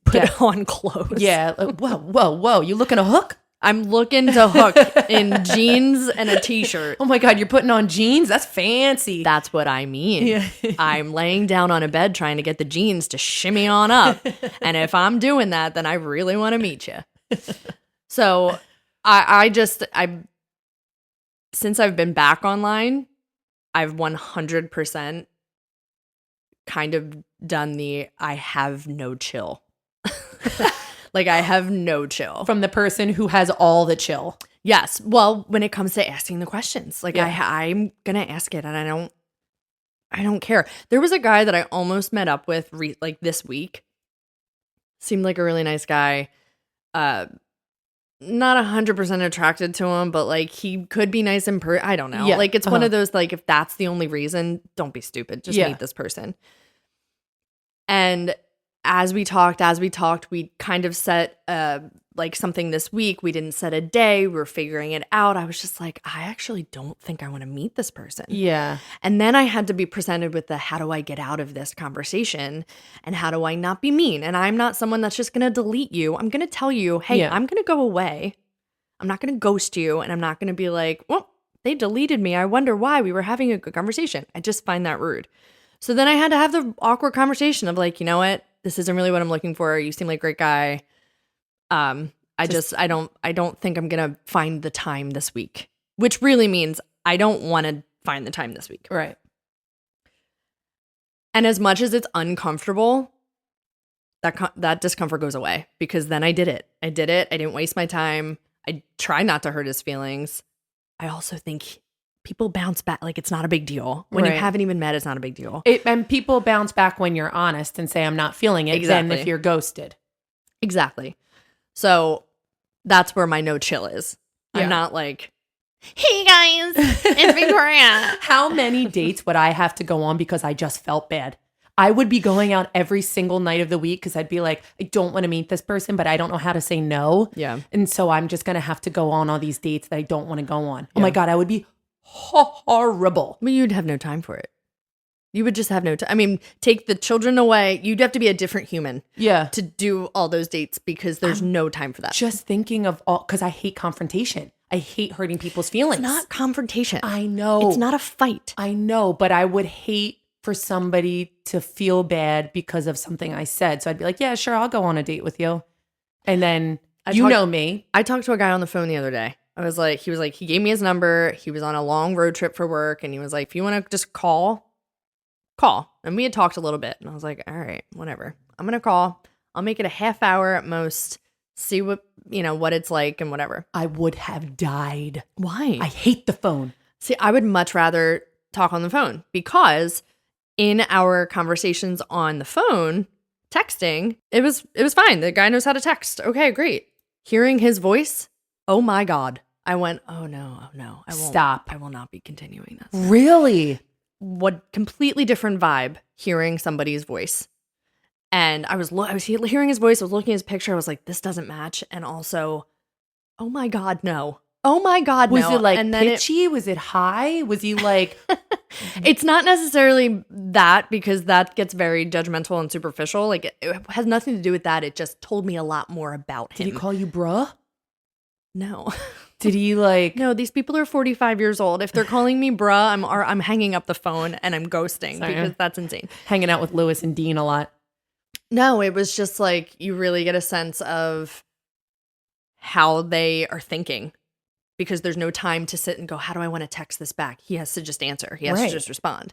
put on clothes. Yeah. Whoa. You looking to hook? I'm looking to hook in jeans and a t-shirt. Oh my God, you're putting on jeans? That's fancy. That's what I mean. Yeah. I'm laying down on a bed trying to get the jeans to shimmy on up. And if I'm doing that, then I really want to meet you. So I since I've been back online, I've 100% kind of done I have no chill. Like, I have no chill. From the person who has all the chill. Yes. Well, when it comes to asking the questions, like, Yeah. I'm going to ask it, and I don't care. There was a guy that I almost met up with like this week. Seemed like a really nice guy. Not 100% attracted to him, but like, he could be nice in person. I don't know. Yeah. Like, it's one of those, like, if that's the only reason, don't be stupid. Just Yeah. meet this person. And as we talked, we kind of set like something this week. We didn't set a day. We were figuring it out. I was just like, I actually don't think I want to meet this person. Yeah. And then I had to be presented with how do I get out of this conversation, and how do I not be mean? And I'm not someone that's just going to delete you. I'm going to tell you, hey, Yeah. I'm going to go away. I'm not going to ghost you. And I'm not going to be like, well, they deleted me. I wonder why. We were having a good conversation. I just find that rude. So then I had to have the awkward conversation of like, you know what? This isn't really what I'm looking for. You seem like a great guy. I don't think I'm going to find the time this week, which really means I don't want to find the time this week. Right. And as much as it's uncomfortable, that discomfort goes away, because then I did it. I didn't waste my time. I try not to hurt his feelings. I also think people bounce back. Like, it's not a big deal. When you Right. haven't even met, it's not a big deal. And people bounce back when you're honest and say, I'm not feeling it. Then Exactly. if you're ghosted. Exactly. So that's where my no chill is. Yeah. I'm not like, hey guys, it's Victoria. How many dates would I have to go on because I just felt bad? I would be going out every single night of the week because I'd be like, I don't want to meet this person, but I don't know how to say no. Yeah. And so I'm just going to have to go on all these dates that I don't want to go on. Oh Yeah. my God, I would be horrible. Well, you'd have no time for it. You would just have no time. I mean, take the children away. You'd have to be a different human Yeah. to do all those dates, because there's no time for that. Just thinking of all, because I hate confrontation. I hate hurting people's feelings. It's not confrontation. I know. It's not a fight. I know, but I would hate for somebody to feel bad because of something I said. So I'd be like, yeah, sure, I'll go on a date with you. And then you know me. I talked to a guy on the phone the other day. He gave me his number. He was on a long road trip for work, and he was like, if you want to just call. And we had talked a little bit, and I was like, all right, whatever. I'm going to call. I'll make it a half hour at most, see what it's like and whatever. I would have died. Why? I hate the phone. See, I would much rather talk on the phone, because in our conversations on the phone, texting, it was fine. The guy knows how to text. Okay, great. Hearing his voice, oh my God. I went, oh no. I won't. Stop. I will not be continuing this. Really? What completely different vibe hearing somebody's voice. And I was hearing his voice, I was looking at his picture, I was like, this doesn't match. And also, oh my God, no. Oh my God, Was no. it like and then pitchy? Was it high? Was he like, it's not necessarily that, because that gets very judgmental and superficial. Like, it has nothing to do with that. It just told me a lot more about him. did he call you bruh? No. Did he like, No, these people are 45 years old. If they're calling me bruh, I'm hanging up the phone and I'm ghosting, Sorry. because that's insane. hanging out with Lewis and Dean a lot? No, it was just like, you really get a sense of how they are thinking, because there's no time to sit and go, how do I want to text this back? He has to just answer. He has Right. to just respond.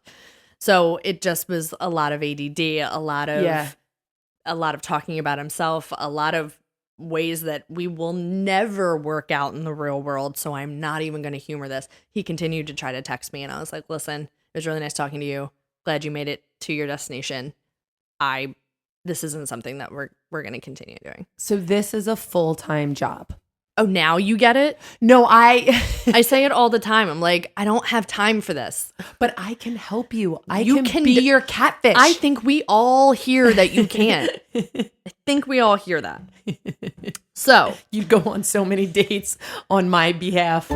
So it just was a lot of ADD, a lot of talking about himself, a lot of ways that we will never work out in the real world. So I'm not even going to humor this. He continued to try to text me, and I was like, listen, it was really nice talking to you. Glad you made it to your destination. This isn't something that we're going to continue doing. So this is a full-time job. Oh, now you get it? No, I say it all the time. I'm like, I don't have time for this. but I can help you. I You can can be d- your catfish. I think we all hear that you can't. I think we all hear that. So, you'd go on so many dates on my behalf.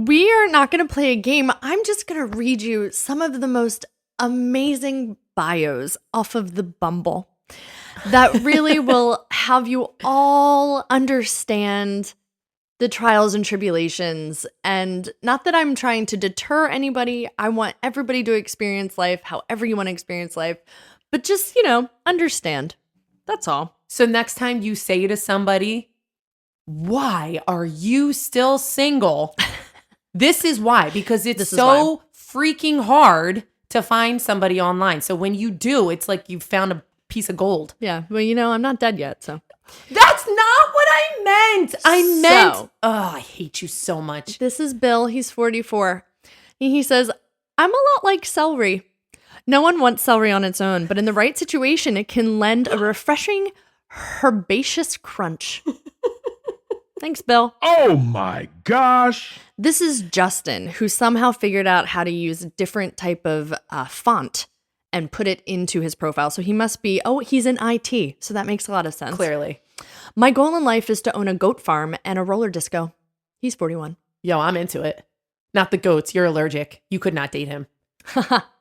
we are not going to play a game. I'm just going to read you some of the most amazing bios off of the Bumble that really will have you all understand the trials and tribulations. And not that I'm trying to deter anybody. I want everybody to experience life however you want to experience life, but just, understand. That's all. So next time you say to somebody, "Why are you still single?" This is why, because it's This is so freaking hard to find somebody online. So when you do, it's like you've found a piece of gold. Yeah. Well, I'm not dead yet, so. That's not what I meant. I meant, So- I hate you so much. This is Bill. He's 44. And he says, I'm a lot like celery. No one wants celery on its own, but in the right situation, it can lend a refreshing, herbaceous crunch. Thanks, Bill. Oh my gosh. This is Justin, who somehow figured out how to use a different type of font and put it into his profile. So he must be, he's in IT. So that makes a lot of sense. Clearly. My goal in life is to own a goat farm and a roller disco. He's 41. Yo, I'm into it. Not the goats. You're allergic. You could not date him.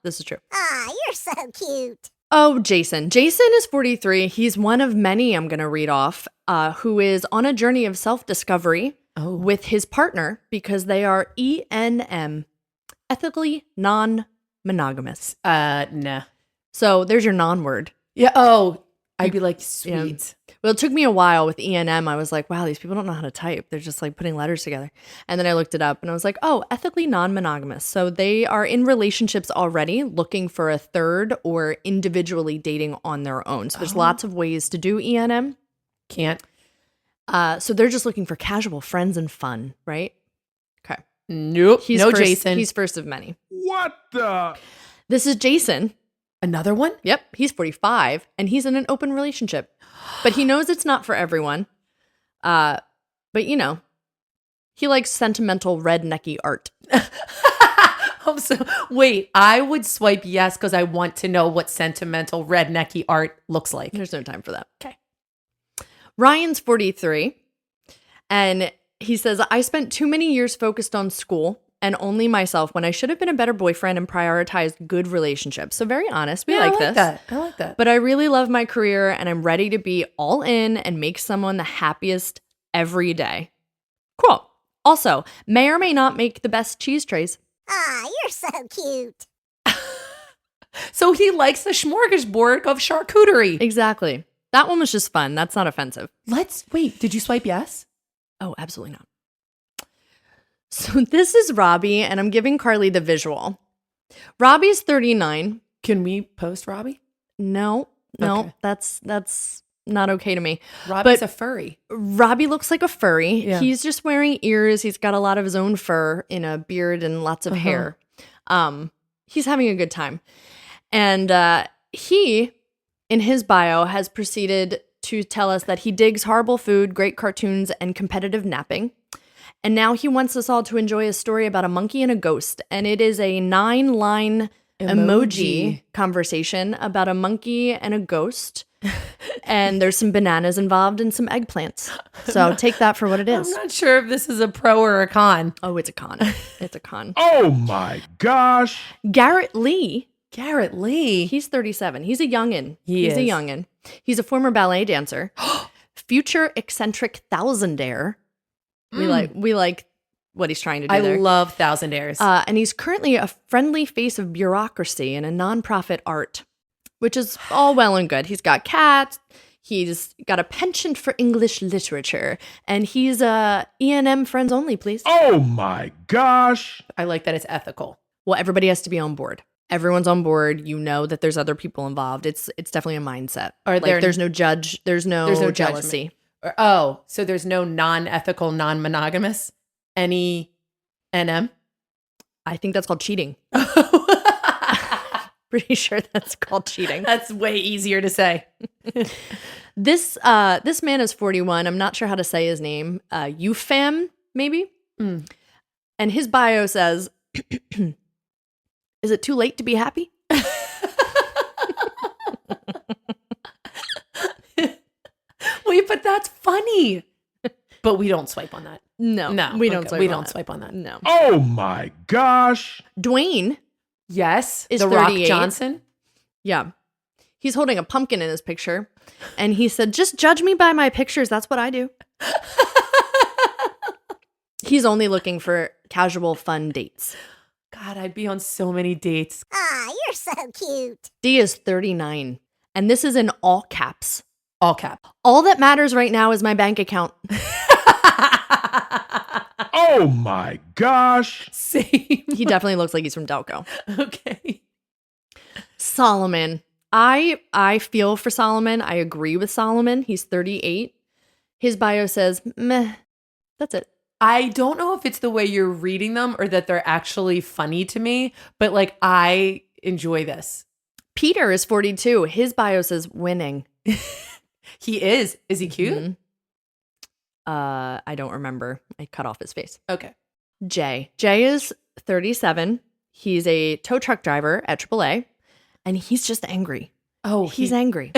This is true. Ah, you're so cute. Oh, Jason. Jason is 43. He's one of many I'm going to read off who is on a journey of self-discovery with his partner because they are ENM, ethically non-monogamous. Nah. So there's your non-word. Yeah. Oh, I'd be like, sweet. Well, it took me a while with ENM. I was like, wow, these people don't know how to type. They're just like putting letters together. And then I looked it up and I was like, oh, ethically non-monogamous. So they are in relationships already looking for a third or individually dating on their own. So there's lots of ways to do ENM. Can't. So they're just looking for casual friends and fun, right? Okay. Nope. He's no, first, Jason. He's first of many. What the? This is Jason. Another one? Yep. He's 45 and he's in an open relationship. But he knows it's not for everyone. But he likes sentimental rednecky art. Oh, so wait, I would swipe yes because I want to know what sentimental rednecky art looks like. There's no time for that. Okay. Ryan's 43. And he says, I spent too many years focused on school and only myself when I should have been a better boyfriend and prioritized good relationships. So very honest. We Yeah, like I this. That. I like that. But I really love my career and I'm ready to be all in and make someone the happiest every day. Cool. Also, may or may not make the best cheese trays. Ah, you're so cute. So he likes the smorgasbord of charcuterie. Exactly. That one was just fun. That's not offensive. Wait, did you swipe yes? Oh, absolutely not. So this is Robbie, and I'm giving Carly the visual. Robbie's 39. Can we post Robbie? No, Okay. that's not okay to me. Robbie's But- a furry. Robbie looks like a furry. Yeah. He's just wearing ears. He's got a lot of his own fur in a beard and lots of hair. He's having a good time. And he, in his bio, has proceeded to tell us that he digs horrible food, great cartoons, and competitive napping. And now he wants us all to enjoy a story about a monkey and a ghost. And it is a 9-line emoji conversation about a monkey and a ghost. And there's some bananas involved and some eggplants. So take that for what it I'm is. not sure if this is a pro or a con. Oh, it's a con. It's a con. Oh my gosh. Garrett Lee, Garrett Lee. he's 37. He's a youngin'. He He's a is. youngin'. He's a former ballet dancer. Future eccentric thousandaire. We like what he's trying to do I there. love Thousandaires. And he's currently a friendly face of bureaucracy in a nonprofit art, which is all well and good. He's got cats. He's got a penchant for English literature. And he's E&M friends only, please. Oh my gosh. I like that it's ethical. Well, everybody has to be on board. Everyone's on board. You know that there's other people involved. It's definitely a mindset. Are there- there's no judge. There's no judgment. jealousy. So there's no non-ethical, non-monogamous? Any NM? I think that's called cheating. Pretty sure that's called cheating. That's way easier to say. This man is 41. I'm not sure how to say his name. Eufam, maybe? Mm. And his bio says, is it too late to be happy? Wait, but that's funny. But we don't swipe on that. No. No, We don't okay, swipe we on don't that. swipe on that. No. Oh my gosh. Dwayne, Yes, Is The Rock 38. Johnson. yeah. He's holding a pumpkin in his picture. And he said, just judge me by my pictures. That's what I do. He's only looking for casual, fun dates. God, I'd be on so many dates. Aw, you're so cute. D is 39. And this is in all caps. All cap. All that matters right now is my bank account. Oh my gosh. Same. He definitely looks like he's from Delco. Okay. Solomon. I feel for Solomon. I agree with Solomon. He's 38. His bio says, meh. That's it. I don't know if it's the way you're reading them or that they're actually funny to me, but like I enjoy this. Peter is 42. His bio says winning. He is. Is he cute? Mhm. I don't remember. I cut off his face. Okay. Jay. Jay is 37. He's a tow truck driver at AAA, and he's just angry. Oh, He's angry.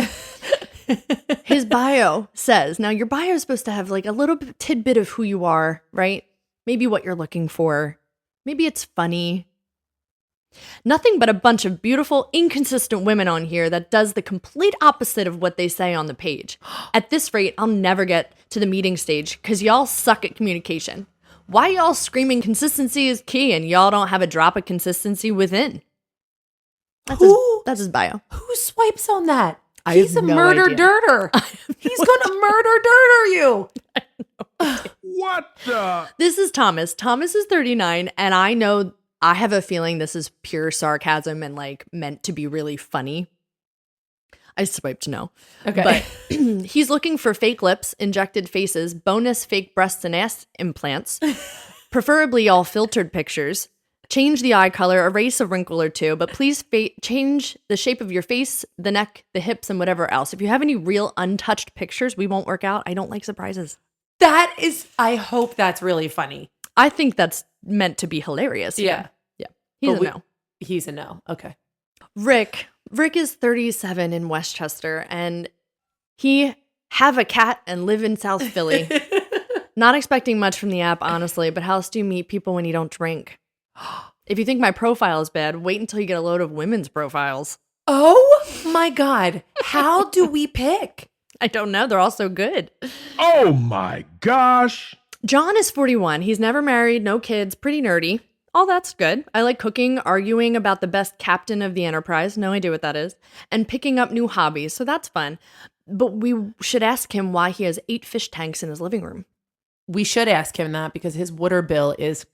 His bio says, now your bio is supposed to have like a little tidbit of who you are, right? Maybe what you're looking for. Maybe it's funny. Nothing but a bunch of beautiful, inconsistent women on here that does the complete opposite of what they say on the page. At this rate, I'll never get to the meeting stage because y'all suck at communication. Why y'all screaming consistency is key and y'all don't have a drop of consistency within? That's his bio. Who swipes on that? I He's have a no murder idea. dirter. He's gonna murder dirter you. What the? This is Thomas. Thomas is 39, and I have a feeling this is pure sarcasm and like meant to be really funny. I swiped no. Okay. But he's looking for fake lips, injected faces, bonus fake breasts and ass implants, preferably all filtered pictures. Change the eye color, erase a wrinkle or two, but please change the shape of your face, the neck, the hips, and whatever else. If you have any real untouched pictures, we won't work out. I don't like surprises. That is, I hope that's really funny. I think that's meant to be hilarious. Yeah. He's But a no. He's a no. Okay. Rick is 37 in Westchester, and he have a cat and live in South Philly. Not expecting much from the app, honestly, but how else do you meet people when you don't drink? If you think my profile is bad, wait until you get a load of women's profiles. Oh my God. How do we pick? I don't know. They're all so good. Oh my gosh. John is 41. He's never married, no kids, pretty nerdy. All that's good. I like cooking, arguing about the best captain of the Enterprise. No idea what that is. And picking up new hobbies. So that's fun. But we should ask him why he has 8 fish tanks in his living room. We should ask him that because his water bill is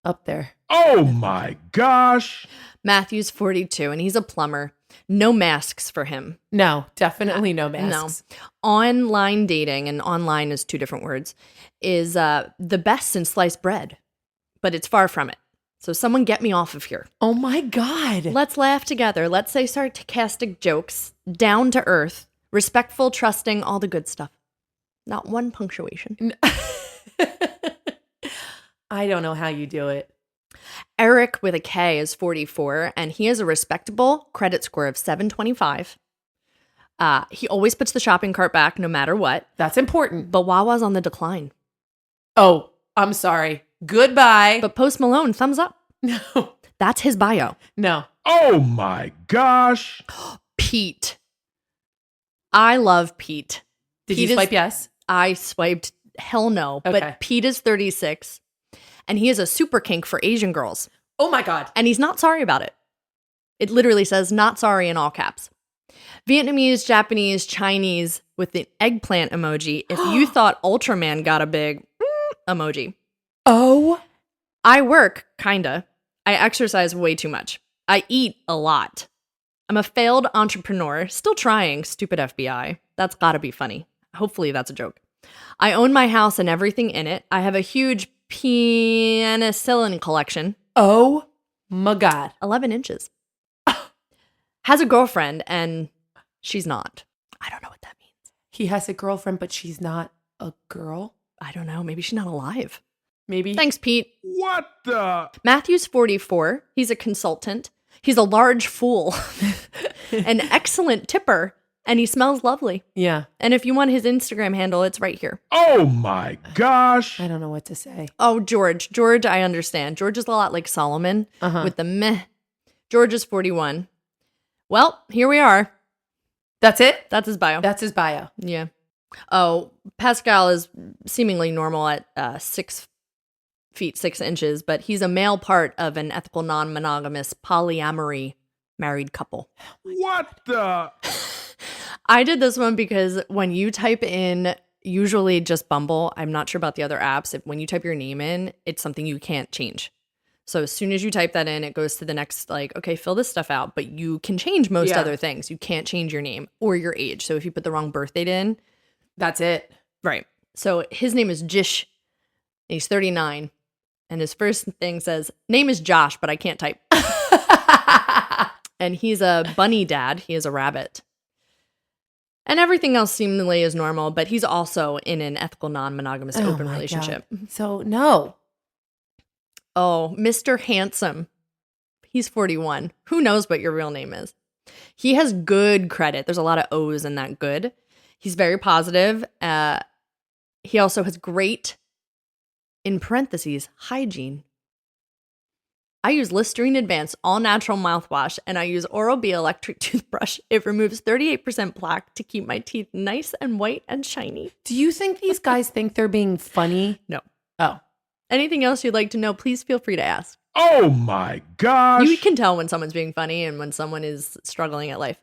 up there. Oh my gosh. Matthew's 42 and he's a plumber. No masks for him. No, definitely no masks. No. Online dating, and online is 2 different words, is the best since sliced bread. But it's far from it. So someone get me off of here. Oh my God. Let's laugh together. Let's say sarcastic jokes, down to earth, respectful, trusting, all the good stuff. Not one punctuation. I don't know how you do it. Eric with a K is 44, and he has a respectable credit score of 725. He always puts the shopping cart back no matter what, That's important. but Wawa's on the decline. Oh, I'm sorry. Goodbye. But Post Malone, thumbs up. no, That's his bio. no. Oh my gosh. Pete. I love Pete. Did Pete you is- swipe yes? I swiped hell no, Okay. but Pete is 36, and he is a super kink for Asian girls, Oh my God. and he's not sorry about it. It literally says not sorry in all caps. Vietnamese, Japanese, Chinese with the eggplant emoji. If you thought Ultraman got a big emoji. Oh. I work, kinda. I exercise way too much. I eat a lot. I'm a failed entrepreneur, still trying, stupid FBI. That's gotta be funny. Hopefully that's a joke. I own my house and everything in it. I have a huge penicillin collection, Oh my God. 11 inches. Has a girlfriend, and she's not. I don't know what that means. He has a girlfriend, but she's not a girl. I don't know. Maybe she's not alive. Maybe. Thanks, Pete. What the? Matthew's 44. He's a consultant. He's a large fool, an excellent tipper, and he smells lovely. Yeah. And if you want his Instagram handle, it's right here. Oh my gosh. I don't know what to say. Oh, George. George, I understand. George is a lot like Solomon with the meh. George is 41. Well, here we are. That's it? That's his bio. That's his bio. Yeah. Oh, Pascal is seemingly normal at 6 feet 6 inches, but he's a male part of an ethical non-monogamous polyamory married couple. What the? I did this one because when you type in, usually just Bumble, I'm not sure about the other apps, when you type your name in, it's something you can't change. So as soon as you type that in, it goes to the next, like, okay, fill this stuff out, but you can change most other things. You can't change your name or your age. So if you put the wrong birth date in, That's it. right. So his name is Jish. And he's 39. And his first thing says, name is Josh, but I can't type. And he's a bunny dad. He is a rabbit. And everything else seemingly is normal, but he's also in an ethical non-monogamous open my relationship. God. So, no. Oh, Mr. Handsome. He's 41. Who knows what your real name is? He has good credit. There's a lot of O's in that good. He's very positive. He also has great, in parentheses, hygiene. I use Listerine Advanced All Natural Mouthwash, and I use Oral-B Electric Toothbrush. It removes 38% plaque to keep my teeth nice and white and shiny. Do you think these guys think they're being funny? No. Oh. Anything else you'd like to know, please feel free to ask. Oh my gosh. You can tell when someone's being funny and when someone is struggling at life.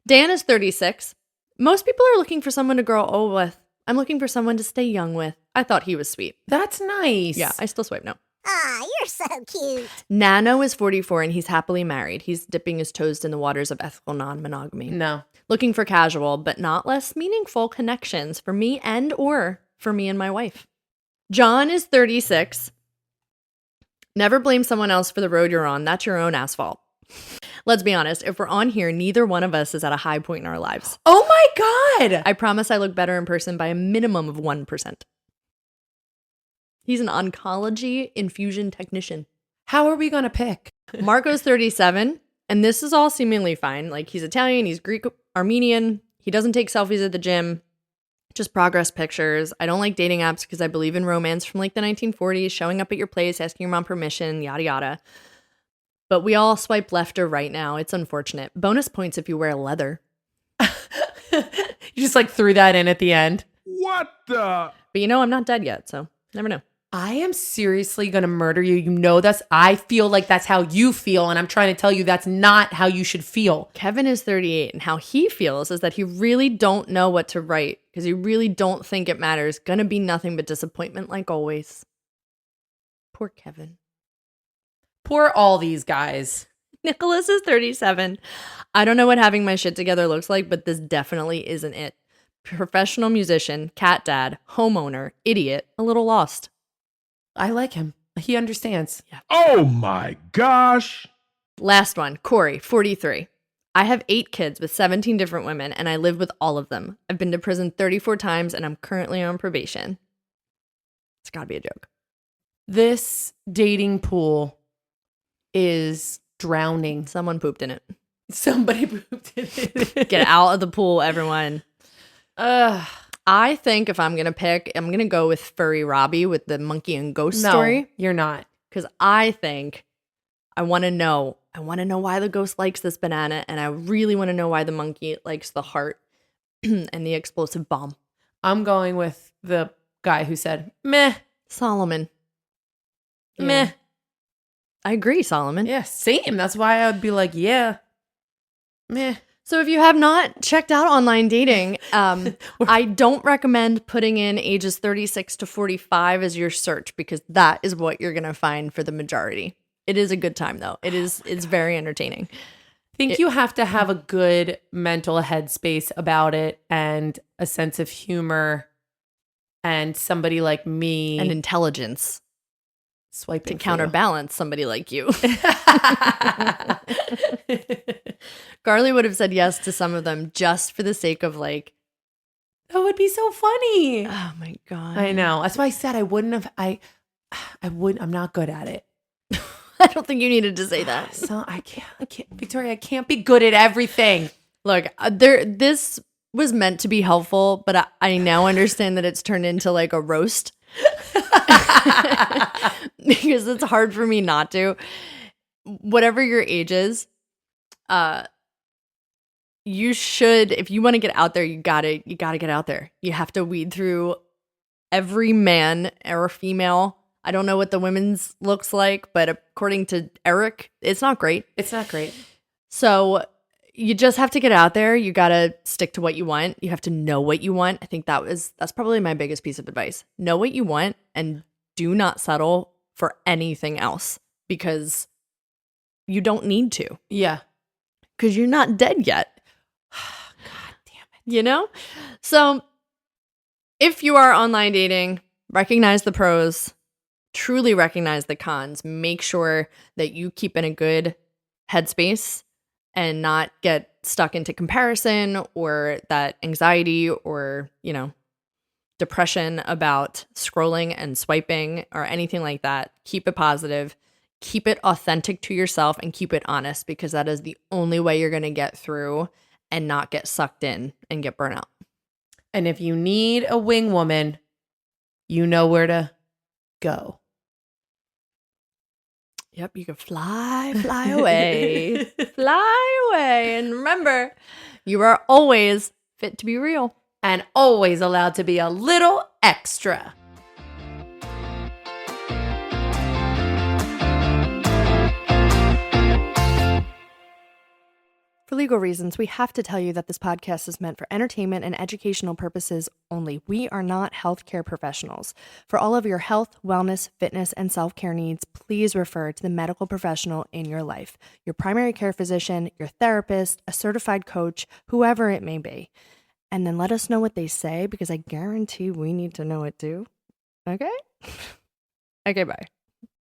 Dan is 36. Most people are looking for someone to grow old with. I'm looking for someone to stay young with. I thought he was sweet. That's nice. Yeah, I still swipe no. Aw, you're so cute. Nano is 44 and he's happily married. He's dipping his toes in the waters of ethical non-monogamy. No. Looking for casual, but not less meaningful connections for me and or for me and my wife. John is 36. Never blame someone else for the road you're on. That's your own asphalt. Let's be honest. If we're on here, neither one of us is at a high point in our lives. Oh my God. I promise I look better in person by a minimum of 1%. He's an oncology infusion technician. How are we going to pick? Marco's 37, and this is all seemingly fine. Like, he's Italian, he's Greek, Armenian. He doesn't take selfies at the gym, just progress pictures. I don't like dating apps because I believe in romance from like the 1940s, showing up at your place, asking your mom permission, yada, yada. But we all swipe left or right now. It's unfortunate. Bonus points if you wear leather. You just like threw that in at the end. What the? But you know, I'm not dead yet, so never know. I am seriously going to murder you. You know this. I feel like that's how you feel, and I'm trying to tell you that's not how you should feel. Kevin is 38, and how he feels is that he really don't know what to write because he really don't think it matters. Gonna be nothing but disappointment like always. Poor Kevin. Poor all these guys. Nicholas is 37. I don't know what having my shit together looks like, but this definitely isn't it. Professional musician, cat dad, homeowner, idiot, a little lost. I like him. He understands. Oh my gosh. Last one, Corey, 43. I have 8 kids with 17 different women, and I live with all of them. I've been to prison 34 times, and I'm currently on probation. It's gotta be a joke. This dating pool is drowning. Someone pooped in it. Somebody pooped in it. Get out of the pool, everyone. Ugh. I think if I'm gonna pick, I'm gonna go with Furry Robbie with the monkey and ghost No, story. you're not. Because I think I want to know why the ghost likes this banana, and I really want to know why the monkey likes the heart and the explosive bomb. I'm going with the guy who said, meh, Solomon. Yeah. meh. I agree, Solomon. Yeah, same. That's why I would be like, yeah, meh. So if you have not checked out online dating, I don't recommend putting in ages 36 to 45 as your search because that is what you're going to find for the majority. It is a good time though. It's very entertaining. I think you have to have a good mental headspace about it and a sense of humor and somebody like me And intelligence swiping to counterbalance somebody like you. Carly would have said yes to some of them just for the sake of like, That would be so funny. oh my God. I know. That's why I said I wouldn't have. I'm not good at it. I don't think you needed to say that. So I can't, Victoria, I can't be good at everything. Look, this was meant to be helpful, but I now understand that it's turned into like a roast because it's hard for me not to. Whatever your age is, you should, if you want to get out there, you gotta get out there. You have to weed through every man or female. I don't know what the women's looks like, but according to Eric, it's not great. It's not great. So you just have to get out there. You got to stick to what you want. You have to know what you want. I think that's probably my biggest piece of advice. Know what you want and do not settle for anything else because you don't need to. Yeah. Because you're not dead yet. God damn it. You know? So if you are online dating, recognize the pros, truly recognize the cons. Make sure that you keep in a good headspace and not get stuck into comparison or that anxiety or, depression about scrolling and swiping or anything like that. Keep it positive. Keep it authentic to yourself and keep it honest because that is the only way you're going to get through and not get sucked in and get burnt out. And if you need a wing woman, you know where to go. Yep, you can fly away. Fly away. And remember, you are always fit to be real. And always allowed to be a little extra. For legal reasons, we have to tell you that this podcast is meant for entertainment and educational purposes only. We are not healthcare professionals. For all of your health, wellness, fitness, and self-care needs, please refer to the medical professional in your life, your primary care physician, your therapist, a certified coach, whoever it may be. And then let us know what they say because I guarantee we need to know it too. Okay? Okay, bye.